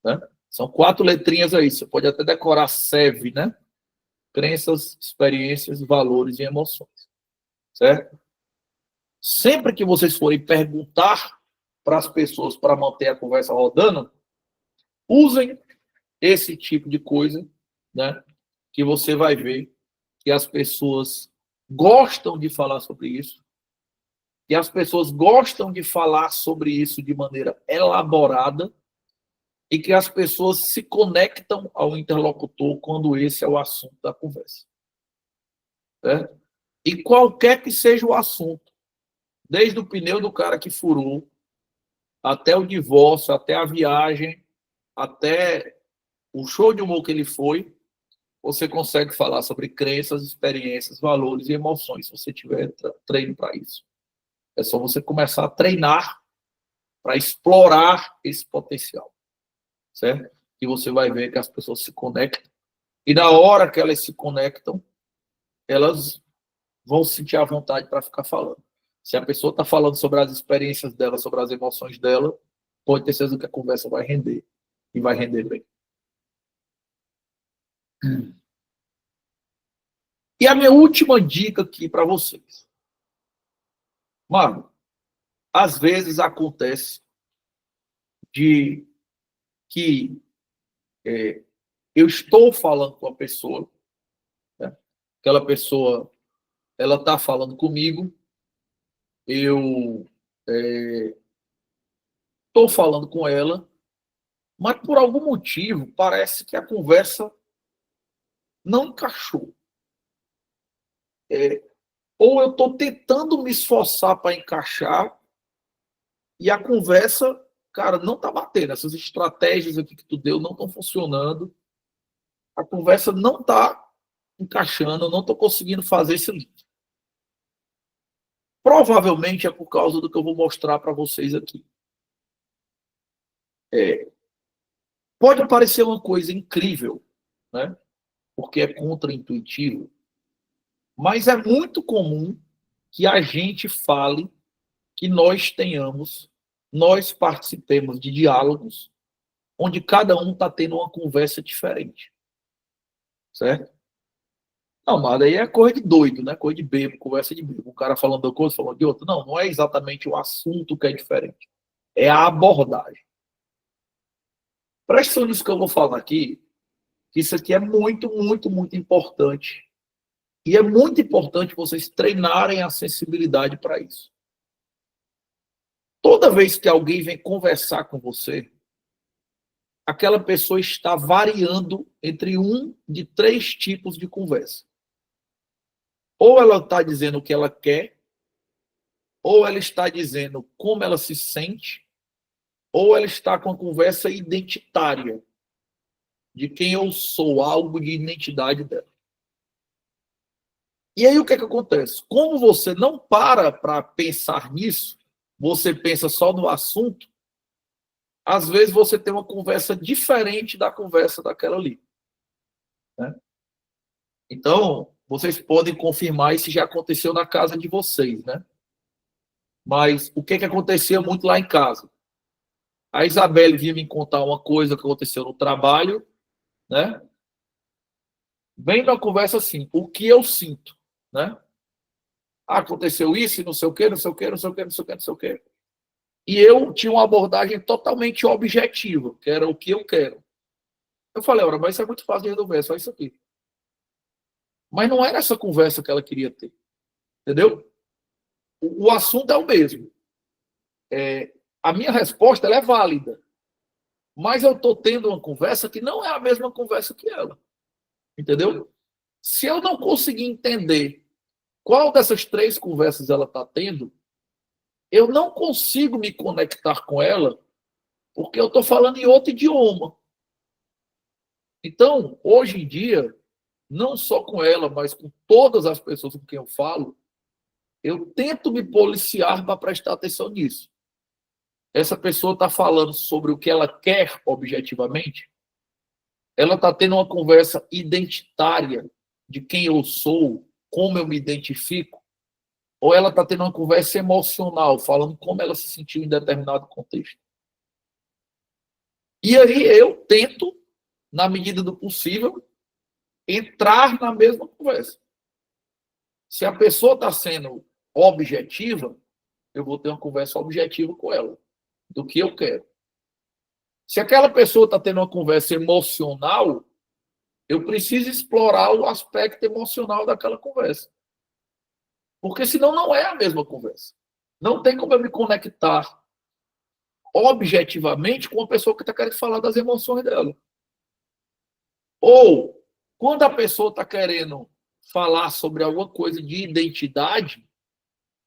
Né? São 4 letrinhas aí. Você pode até decorar SEV, né? Crenças, experiências, valores e emoções. Certo? Sempre que vocês forem perguntar para as pessoas para manter a conversa rodando, usem esse tipo de coisa, né? Que você vai ver que as pessoas gostam de falar sobre isso que as pessoas gostam de falar sobre isso de maneira elaborada e que as pessoas se conectam ao interlocutor quando esse é o assunto da conversa. Certo? E qualquer que seja o assunto, desde o pneu do cara que furou, até o divórcio, até a viagem, até o show de humor que ele foi, você consegue falar sobre crenças, experiências, valores e emoções, se você tiver treino para isso. É só você começar a treinar para explorar esse potencial, certo? E você vai ver que as pessoas se conectam. E na hora que elas se conectam, elas vão sentir a vontade para ficar falando. Se a pessoa está falando sobre as experiências dela, sobre as emoções dela, pode ter certeza que a conversa vai render. E vai render bem. E a minha última dica aqui para vocês. Mano, às vezes acontece de que eu estou falando com a pessoa, né? Aquela pessoa, ela está falando comigo, eu estou falando com ela, mas por algum motivo parece que a conversa não encaixou. Ou eu estou tentando me esforçar para encaixar e a conversa, cara, não está batendo. Essas estratégias aqui que tu deu não estão funcionando. A conversa não está encaixando, eu não estou conseguindo fazer esse link. Provavelmente é por causa do que eu vou mostrar para vocês aqui. Pode parecer uma coisa incrível, né? Porque é contraintuitivo, mas é muito comum que a gente fale, que nós participemos de diálogos onde cada um está tendo uma conversa diferente, certo? Não, mas aí é coisa de doido, né? Coisa de bebo, conversa de bebo. O cara falando de uma coisa, falando de outra. Não, não é exatamente o assunto que é diferente. É a abordagem. Presta atenção nisso que eu vou falar aqui, que isso aqui é muito, muito, muito importante. E é muito importante vocês treinarem a sensibilidade para isso. Toda vez que alguém vem conversar com você, aquela pessoa está variando entre um de três tipos de conversa. Ou ela está dizendo o que ela quer, ou ela está dizendo como ela se sente, ou ela está com a conversa identitária, de quem eu sou, algo de identidade dela. E aí o que é que acontece? Como você não para pensar nisso, você pensa só no assunto, às vezes você tem uma conversa diferente da conversa daquela ali. Né? Então, vocês podem confirmar isso já aconteceu na casa de vocês, né? Mas o que acontecia muito lá em casa? A Isabelle vinha me contar uma coisa que aconteceu no trabalho, né? Vem na conversa assim, o que eu sinto, né? Ah, aconteceu isso, não sei o quê, não sei o quê, não sei o quê, não sei o quê, não sei o quê. E eu tinha uma abordagem totalmente objetiva, que era o que eu quero. Eu falei, ora, mas isso é muito fácil de resolver, é só isso aqui. Mas não era essa conversa que ela queria ter, entendeu? O assunto é o mesmo. A minha resposta ela é válida, mas eu estou tendo uma conversa que não é a mesma conversa que ela, entendeu? Se eu não conseguir entender qual dessas três conversas ela está tendo, eu não consigo me conectar com ela porque eu estou falando em outro idioma. Então, hoje em dia, não só com ela, mas com todas as pessoas com quem eu falo, eu tento me policiar para prestar atenção nisso. Essa pessoa está falando sobre o que ela quer objetivamente, ela está tendo uma conversa identitária de quem eu sou, como eu me identifico, ou ela está tendo uma conversa emocional, falando como ela se sentiu em determinado contexto. E aí eu tento, na medida do possível, entrar na mesma conversa. Se a pessoa está sendo objetiva, eu vou ter uma conversa objetiva com ela, do que eu quero. Se aquela pessoa está tendo uma conversa emocional, eu preciso explorar o aspecto emocional daquela conversa. Porque senão não é a mesma conversa. Não tem como eu me conectar objetivamente com uma pessoa que está querendo falar das emoções dela. Ou, quando a pessoa está querendo falar sobre alguma coisa de identidade,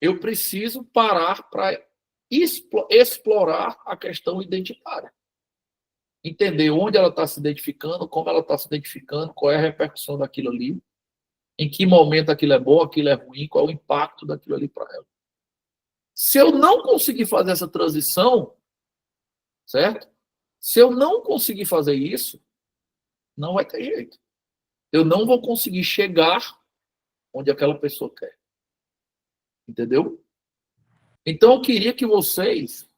eu preciso parar para explorar a questão identitária. Entender onde ela está se identificando, como ela está se identificando, qual é a repercussão daquilo ali, em que momento aquilo é bom, aquilo é ruim, qual é o impacto daquilo ali para ela. Se eu não conseguir fazer essa transição, certo? Se eu não conseguir fazer isso, não vai ter jeito. Eu não vou conseguir chegar onde aquela pessoa quer. Entendeu? Então, eu queria que vocês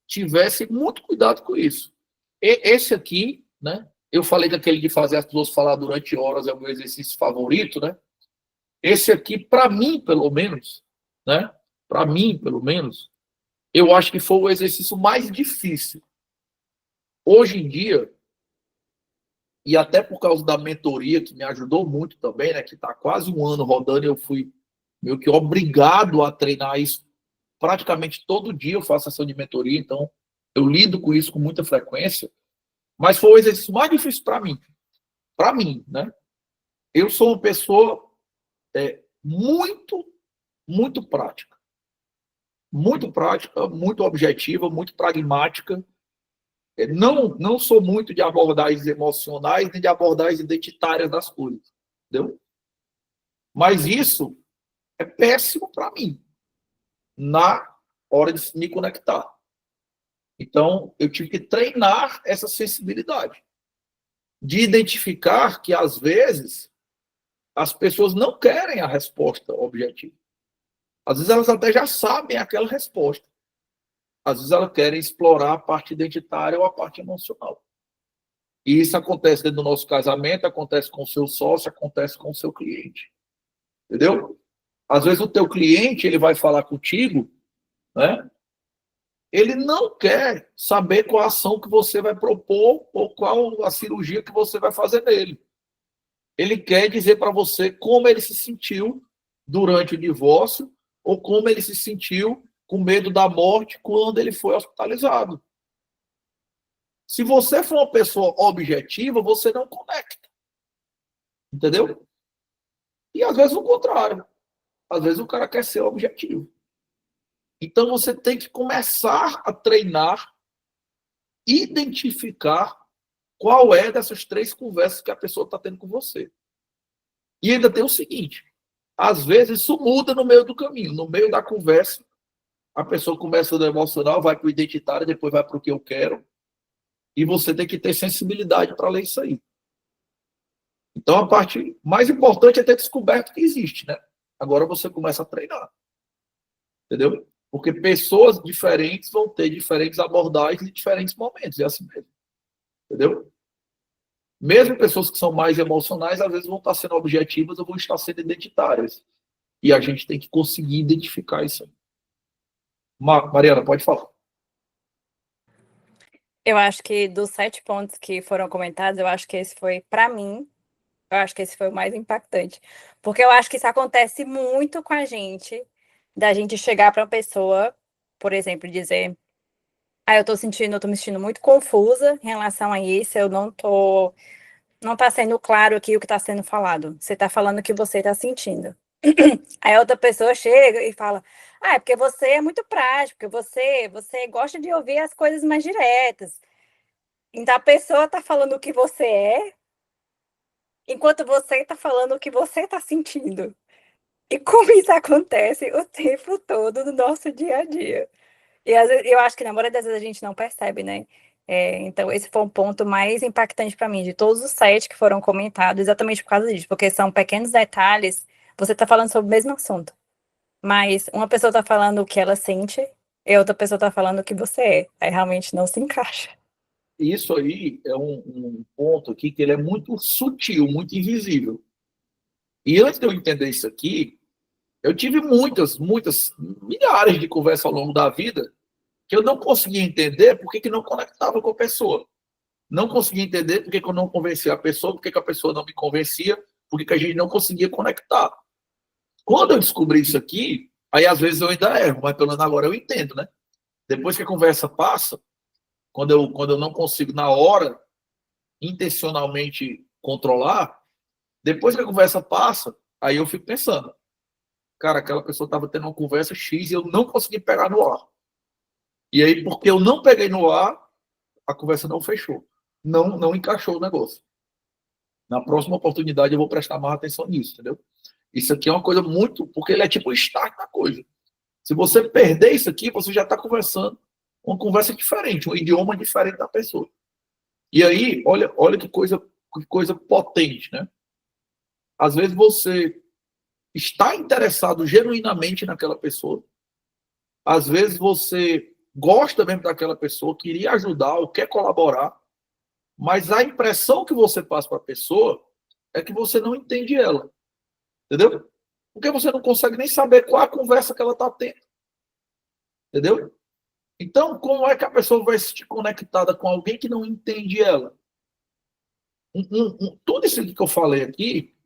tivessem muito cuidado com isso. Esse aqui, né? Eu falei daquele de fazer as pessoas falar durante horas, é o meu exercício favorito, né? Esse aqui, para mim, pelo menos, né? Para mim, pelo menos, eu acho que foi o exercício mais difícil. Hoje em dia, e até por causa da mentoria, que me ajudou muito também, né? Que está quase um ano rodando, eu fui meio que obrigado a treinar isso praticamente todo dia. Eu faço sessão de mentoria, então eu lido com isso com muita frequência. Mas foi o exercício mais difícil para mim. Para mim, né? Eu sou uma pessoa muito, muito prática. Muito prática, muito objetiva, muito pragmática. Não sou muito de abordagens emocionais nem de abordagens identitárias das coisas. Entendeu? Mas isso é péssimo para mim na hora de me conectar. Então, eu tive que treinar essa sensibilidade de identificar que, às vezes, as pessoas não querem a resposta objetiva. Às vezes, elas até já sabem aquela resposta. Às vezes, elas querem explorar a parte identitária ou a parte emocional. E isso acontece dentro do nosso casamento, acontece com o seu sócio, acontece com o seu cliente. Entendeu? Às vezes, o teu cliente ele vai falar contigo, né? Ele não quer saber qual a ação que você vai propor ou qual a cirurgia que você vai fazer nele. Ele quer dizer para você como ele se sentiu durante o divórcio ou como ele se sentiu com medo da morte quando ele foi hospitalizado. Se você for uma pessoa objetiva, você não conecta. Entendeu? E às vezes o contrário. Às vezes o cara quer ser objetivo. Então você tem que começar a treinar, identificar qual é dessas 3 conversas que a pessoa está tendo com você. E ainda tem o seguinte, às vezes isso muda no meio do caminho, no meio da conversa, a pessoa começa do emocional, vai para o identitário, depois vai para o que eu quero, e você tem que ter sensibilidade para ler isso aí. Então a parte mais importante é ter descoberto que existe, né? Agora você começa a treinar. Entendeu? Porque pessoas diferentes vão ter diferentes abordagens em diferentes momentos, é assim mesmo. Entendeu? Mesmo pessoas que são mais emocionais, às vezes vão estar sendo objetivas ou vão estar sendo identitárias. E a gente tem que conseguir identificar isso aí. Mariana, pode falar. Eu acho que dos 7 pontos que foram comentados, eu acho que esse foi, para mim, eu acho que esse foi o mais impactante. Porque eu acho que isso acontece muito com a gente, da gente chegar para uma pessoa, por exemplo, dizer: eu tô me sentindo muito confusa em relação a isso, não tá sendo claro aqui o que tá sendo falado. Você tá falando o que você tá sentindo. Aí a outra pessoa chega e fala: é porque você é muito prático, porque você gosta de ouvir as coisas mais diretas. Então a pessoa tá falando o que você é, enquanto você tá falando o que você tá sentindo. E como isso acontece o tempo todo no nosso dia a dia. E às vezes, eu acho que na maioria das vezes a gente não percebe, né? Então, esse foi um ponto mais impactante para mim, de todos os 7 que foram comentados, exatamente por causa disso, porque são pequenos detalhes. Você está falando sobre o mesmo assunto, mas uma pessoa está falando o que ela sente e outra pessoa está falando o que você é. Aí realmente não se encaixa. Isso aí é um ponto aqui que ele é muito sutil, muito invisível. E antes de eu entender isso aqui, eu tive muitas, milhares de conversas ao longo da vida que eu não conseguia entender por que não conectava com a pessoa. Não conseguia entender por que eu não convencia a pessoa, por que a pessoa não me convencia, por que a gente não conseguia conectar. Quando eu descobri isso aqui, Aí, às vezes, eu ainda erro, mas pelo menos agora eu entendo, né? Depois que a conversa passa, quando eu não consigo, na hora, intencionalmente controlar, depois que a conversa passa, aí eu fico pensando, cara, aquela pessoa estava tendo uma conversa X e eu não consegui pegar no ar. E aí, porque eu não peguei no ar, a conversa não fechou. Não encaixou o negócio. Na próxima oportunidade eu vou prestar mais atenção nisso, entendeu? Isso aqui é uma coisa muito... Porque ele é tipo o start da coisa. Se você perder isso aqui, você já está conversando uma conversa diferente, um idioma diferente da pessoa. E aí, olha que coisa potente, né? Às vezes você está interessado genuinamente naquela pessoa. Às vezes você gosta mesmo daquela pessoa, queria ajudar ou quer colaborar, mas a impressão que você passa para a pessoa é que você não entende ela. Entendeu? Porque você não consegue nem saber qual a conversa que ela está tendo. Entendeu? Então, como é que a pessoa vai se conectada com alguém que não entende ela? Tudo isso que eu falei aqui,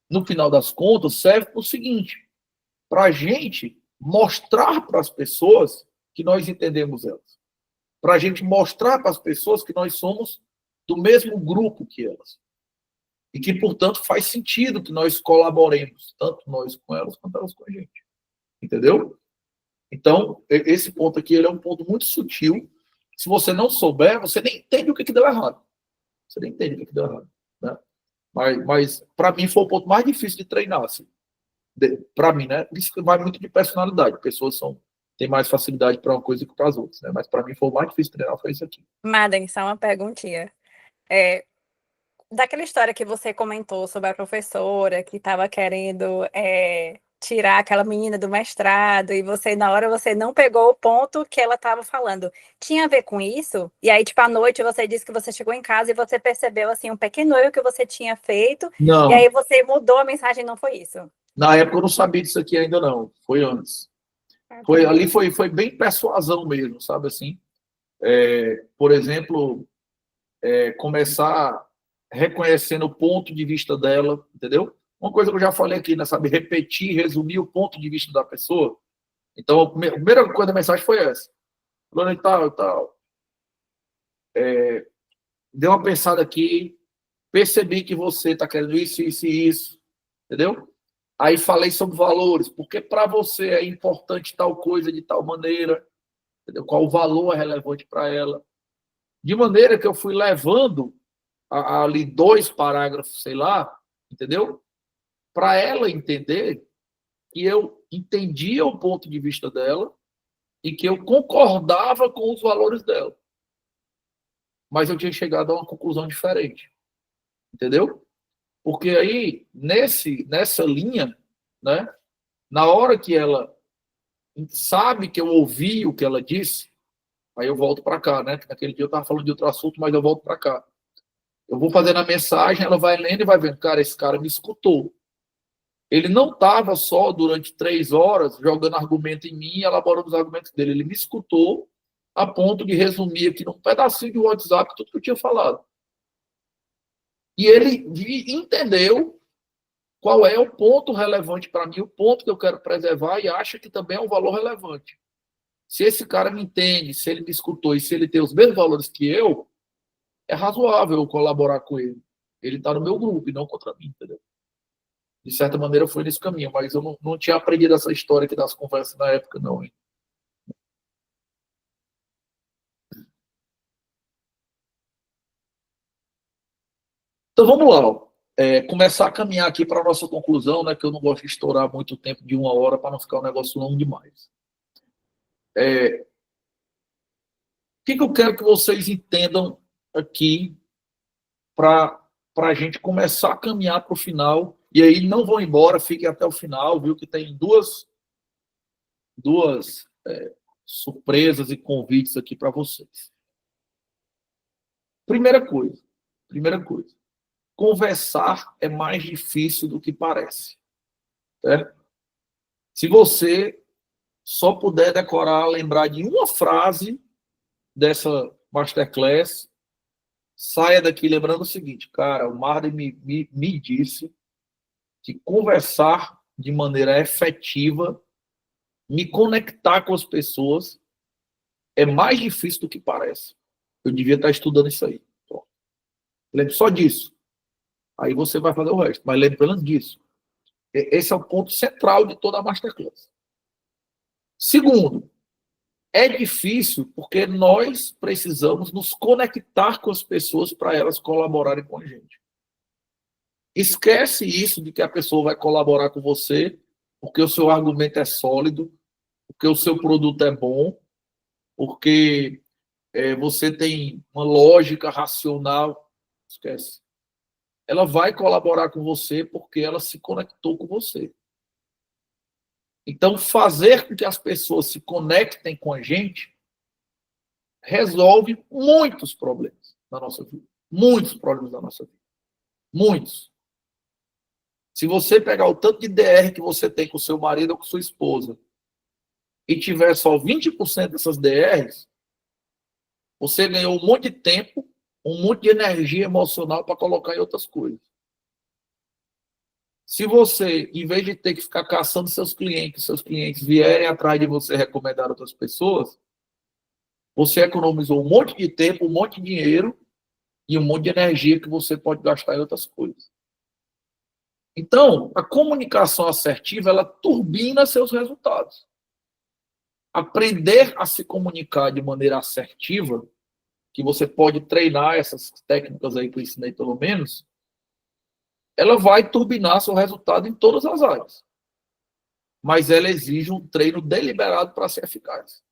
no final das contas, serve para o seguinte: para a gente mostrar para as pessoas que nós entendemos elas. Para a gente mostrar para as pessoas que nós somos do mesmo grupo que elas. E que, portanto, faz sentido que nós colaboremos, tanto nós com elas quanto elas com a gente. Entendeu? Então, esse ponto aqui ele é um ponto muito sutil. Se você não souber, você nem entende o que deu errado. Você nem entende o que deu errado. Né? Mas para mim, foi o ponto mais difícil de treinar. Assim. Para mim, né? Isso vai muito de personalidade. Pessoas têm mais facilidade para uma coisa que para as outras. Né? Mas para mim, foi o mais difícil de treinar, foi isso aqui. Madem, só uma perguntinha. Daquela história que você comentou sobre a professora que estava querendo tirar aquela menina do mestrado e você, na hora, você não pegou o ponto que ela estava falando. Tinha a ver com isso? E aí, tipo, à noite você disse que você chegou em casa e você percebeu, assim, um pequeno erro que você tinha feito e Não, aí você mudou a mensagem, não foi isso? na época eu não sabia disso aqui ainda não. Foi antes. Ok. Ali foi bem persuasão mesmo, sabe assim? Por exemplo, começar reconhecendo o ponto de vista dela, entendeu? Uma coisa que eu já falei aqui, né? Sabe, repetir, resumir o ponto de vista da pessoa. Então, a primeira coisa da mensagem foi essa. Falando e tal, e tal. Dei uma pensada aqui, percebi que você está querendo isso, isso e isso, entendeu? Aí falei sobre valores, porque para você é importante tal coisa de tal maneira, entendeu? Qual o valor é relevante para ela. De maneira que eu fui levando ali 2 parágrafos, sei lá, entendeu? Para ela entender que eu entendia o ponto de vista dela e que eu concordava com os valores dela. Mas eu tinha chegado a uma conclusão diferente, entendeu? Porque aí, nessa linha, né, na hora que ela sabe que eu ouvi o que ela disse, aí eu volto para cá, né? Naquele dia eu estava falando de outro assunto, mas eu volto para cá. Eu vou fazendo a mensagem, ela vai lendo e vai vendo, cara, esse cara me escutou. Ele não estava só durante 3 horas jogando argumento em mim, elaborando os argumentos dele. Ele me escutou a ponto de resumir aqui num pedacinho de WhatsApp tudo que eu tinha falado. E ele entendeu qual é o ponto relevante para mim, o ponto que eu quero preservar e acha que também é um valor relevante. Se esse cara me entende, se ele me escutou e se ele tem os mesmos valores que eu, é razoável eu colaborar com ele. Ele está no meu grupo e não contra mim, entendeu? De certa maneira foi nesse caminho, mas eu não tinha aprendido essa história aqui das conversas na época, não. Hein? Então vamos lá. Começar a caminhar aqui para a nossa conclusão, né, que eu não gosto de estourar muito tempo de 1 hora para não ficar um negócio longo demais. O que eu quero que vocês entendam aqui para a gente começar a caminhar para o final, e aí não vão embora, fiquem até o final, viu, que tem duas surpresas e convites aqui para vocês. Primeira coisa, conversar é mais difícil do que parece. Certo? Se você só puder decorar, lembrar de uma frase dessa masterclass, saia daqui lembrando o seguinte, cara, o Marden me disse que conversar de maneira efetiva me conectar com as pessoas é mais difícil do que parece. Eu devia estar estudando isso aí. Pronto. Lembre só disso. Aí você vai fazer o resto. Mas lembre pelo menos disso. Esse é o ponto central de toda a Masterclass. Segundo, é difícil porque nós precisamos nos conectar com as pessoas para elas colaborarem com a gente. Esquece isso de que a pessoa vai colaborar com você porque o seu argumento é sólido, porque o seu produto é bom, porque você tem uma lógica racional. Esquece. Ela vai colaborar com você porque ela se conectou com você. Então, fazer com que as pessoas se conectem com a gente resolve muitos problemas da nossa vida. Muitos problemas da nossa vida. Muitos. Se você pegar o tanto de DR que você tem com seu marido ou com sua esposa e tiver só 20% dessas DRs, você ganhou um monte de tempo, um monte de energia emocional para colocar em outras coisas. Se você, em vez de ter que ficar caçando seus clientes vierem atrás de você recomendar outras pessoas, você economizou um monte de tempo, um monte de dinheiro e um monte de energia que você pode gastar em outras coisas. Então, a comunicação assertiva, ela turbina seus resultados. Aprender a se comunicar de maneira assertiva, que você pode treinar essas técnicas aí que eu ensinei pelo menos, ela vai turbinar seu resultado em todas as áreas. Mas ela exige um treino deliberado para ser eficaz.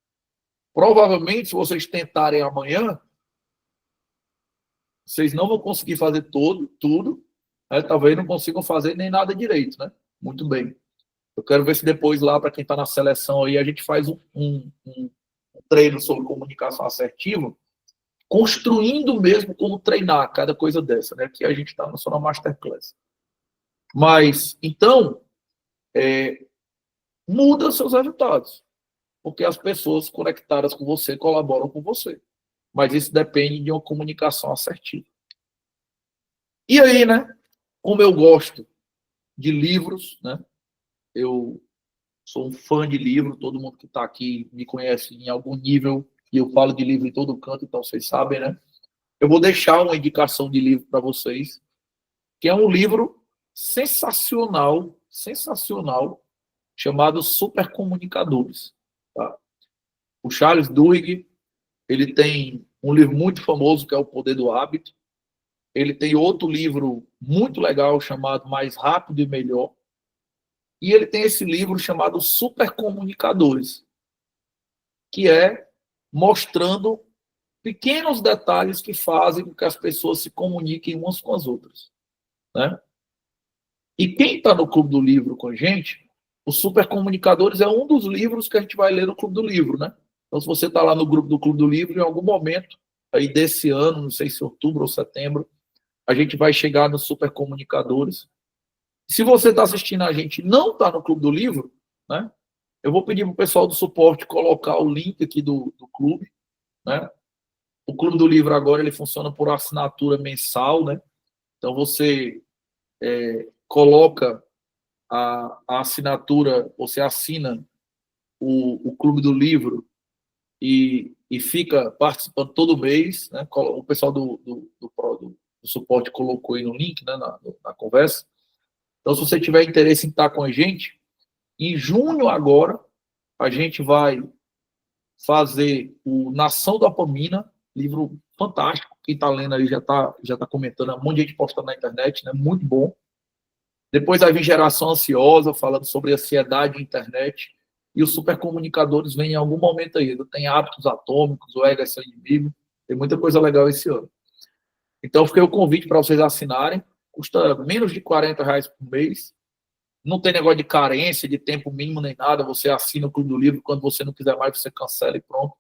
Provavelmente, se vocês tentarem amanhã, vocês não vão conseguir fazer tudo, né? Talvez não consigam fazer nem nada direito, né? Muito bem. Eu quero ver se depois lá, para quem está na seleção aí, a gente faz um treino sobre comunicação assertiva, construindo mesmo como treinar cada coisa dessa, né? Que a gente está só na Masterclass. Mas, então, muda seus resultados. Porque as pessoas conectadas com você colaboram com você. Mas isso depende de uma comunicação assertiva. E aí, né? Como eu gosto de livros, né? Eu sou um fã de livro, todo mundo que está aqui me conhece em algum nível, e eu falo de livro em todo canto, então vocês sabem, né? Eu vou deixar uma indicação de livro para vocês, que é um livro sensacional, chamado Supercomunicadores. Tá? O Charles Duhigg, ele tem um livro muito famoso, que é O Poder do Hábito. Ele tem outro livro muito legal, chamado Mais Rápido e Melhor. E ele tem esse livro chamado Supercomunicadores, que é mostrando pequenos detalhes que fazem com que as pessoas se comuniquem umas com as outras. Né? E quem está no Clube do Livro com a gente, o Supercomunicadores é um dos livros que a gente vai ler no Clube do Livro. Né? Então, se você está lá no grupo do Clube do Livro, em algum momento aí desse ano, não sei se outubro ou setembro, a gente vai chegar nos Supercomunicadores. Se você está assistindo a gente e não está no Clube do Livro, né, eu vou pedir para o pessoal do suporte colocar o link aqui do clube. Né? O Clube do Livro agora ele funciona por assinatura mensal. Né? Então você coloca a assinatura, você assina o Clube do Livro e fica participando todo mês. Né? O pessoal do suporte colocou aí no link, né, na conversa. Então, se você tiver interesse em estar com a gente, em junho agora, a gente vai fazer o Nação da Dopamina, livro fantástico. Quem está lendo aí já está comentando, um monte de gente postando na internet, né? Muito bom. Depois vai vir Geração Ansiosa, falando sobre ansiedade na internet. E os Supercomunicadores vêm em algum momento aí. Tem Hábitos Atômicos, o Ego é Seu Inimigo. Tem muita coisa legal esse ano. Então, fiquei o convite para vocês assinarem. Custa menos de R$40 por mês. Não tem negócio de carência, de tempo mínimo nem nada. Você assina o Clube do Livro. Quando você não quiser mais, você cancela e pronto.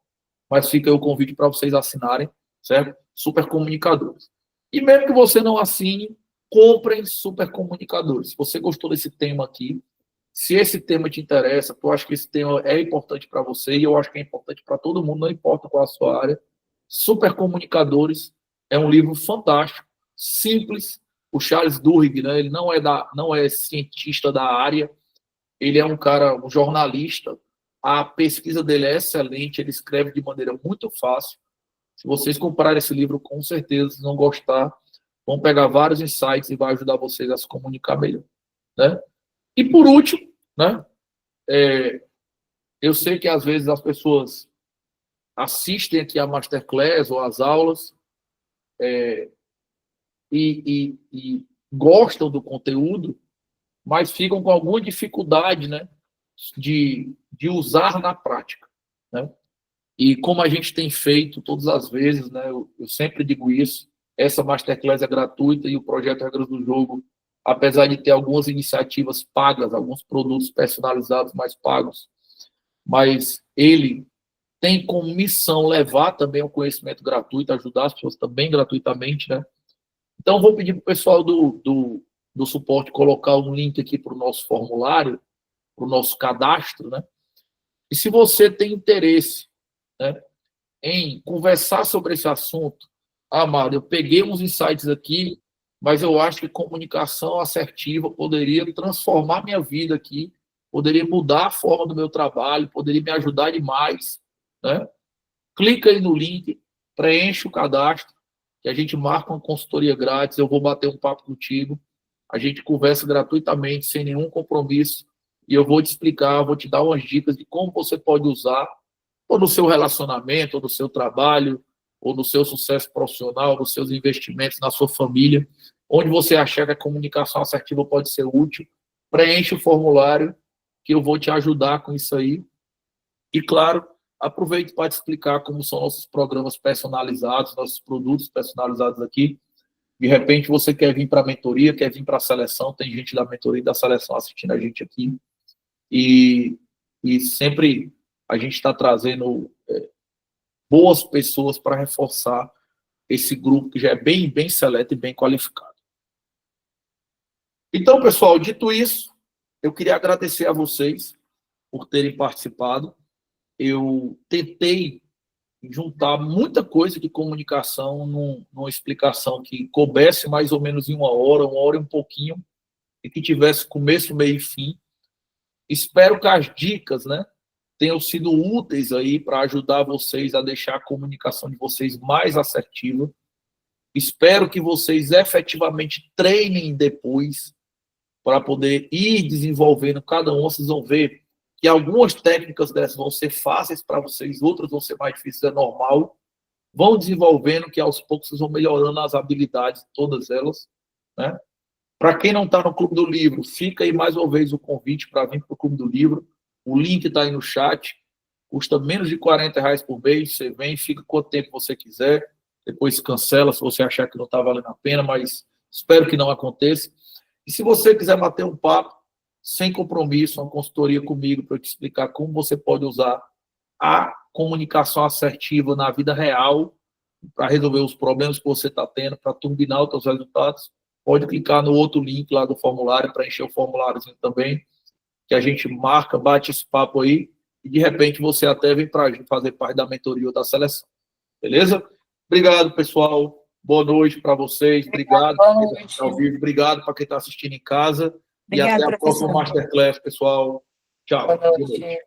Mas fica aí o convite para vocês assinarem, certo? Supercomunicadores. E mesmo que você não assine, comprem Supercomunicadores. Se você gostou desse tema aqui, se esse tema te interessa, eu acho que esse tema é importante para você e eu acho que é importante para todo mundo, não importa qual a sua área. Supercomunicadores é um livro fantástico, simples. O Charles Duhigg, né, ele não é cientista da área, ele é um jornalista, A pesquisa dele é excelente, ele escreve de maneira muito fácil. Se vocês comprarem esse livro, com certeza vocês vão gostar, vão pegar vários insights e vai ajudar vocês a se comunicar melhor, né? E por último, né? Eu sei que às vezes as pessoas assistem aqui a masterclass ou as aulas e gostam do conteúdo, mas ficam com alguma dificuldade, né, de usar na prática, né? E como a gente tem feito todas as vezes, né, eu sempre digo isso, essa masterclass é gratuita e o projeto Regras do Jogo, apesar de ter algumas iniciativas pagas, alguns produtos personalizados mais pagos, mas ele tem como missão levar também o conhecimento gratuito, ajudar as pessoas também gratuitamente, né? Então, vou pedir para o pessoal do suporte colocar um link aqui para o nosso formulário, para o nosso cadastro, né? E se você tem interesse, né, em conversar sobre esse assunto, Amado, eu peguei uns insights aqui, mas eu acho que comunicação assertiva poderia transformar minha vida aqui, poderia mudar a forma do meu trabalho, poderia me ajudar demais, né? Clica aí no link, preenche o cadastro, que a gente marca uma consultoria grátis, eu vou bater um papo contigo, a gente conversa gratuitamente, sem nenhum compromisso, e eu vou te explicar, vou te dar umas dicas de como você pode usar, ou no seu relacionamento, ou no seu trabalho, ou no seu sucesso profissional, nos seus investimentos, na sua família, onde você achar que a comunicação assertiva pode ser útil, preenche o formulário, que eu vou te ajudar com isso aí. E, claro, aproveito para te explicar como são nossos programas personalizados, nossos produtos personalizados aqui. De repente, você quer vir para a mentoria, quer vir para a seleção, tem gente da mentoria e da seleção assistindo a gente aqui. E sempre a gente está trazendo boas pessoas para reforçar esse grupo que já é bem, bem seleto e bem qualificado. Então, pessoal, dito isso, eu queria agradecer a vocês por terem participado. Eu tentei juntar muita coisa de comunicação numa explicação que coubesse mais ou menos em uma hora e um pouquinho, e que tivesse começo, meio e fim. Espero que as dicas, né, tenham sido úteis aí para ajudar vocês a deixar a comunicação de vocês mais assertiva. Espero que vocês efetivamente treinem depois para poder ir desenvolvendo cada um. Vocês vão ver que algumas técnicas dessas vão ser fáceis para vocês, outras vão ser mais difíceis, é normal. Vão desenvolvendo, que aos poucos vocês vão melhorando as habilidades, todas elas, né? Para quem não está no Clube do Livro, fica aí mais uma vez o convite para vir para o Clube do Livro. O link está aí no chat, custa menos de R$40 por mês, você vem, fica quanto tempo você quiser, depois cancela se você achar que não está valendo a pena, mas espero que não aconteça. E se você quiser bater um papo, sem compromisso, uma consultoria comigo para eu te explicar como você pode usar a comunicação assertiva na vida real para resolver os problemas que você está tendo, para turbinar os seus resultados, pode clicar no outro link lá do formulário, para encher o formuláriozinho também, que a gente marca, bate esse papo aí, e de repente você até vem para fazer parte da mentoria ou da seleção. Beleza? Obrigado, pessoal. Boa noite para vocês. Obrigado para quem está ao vivo. Obrigado para quem está assistindo em casa. Obrigada, e até a próxima professor. Masterclass, pessoal. Tchau. Boa noite.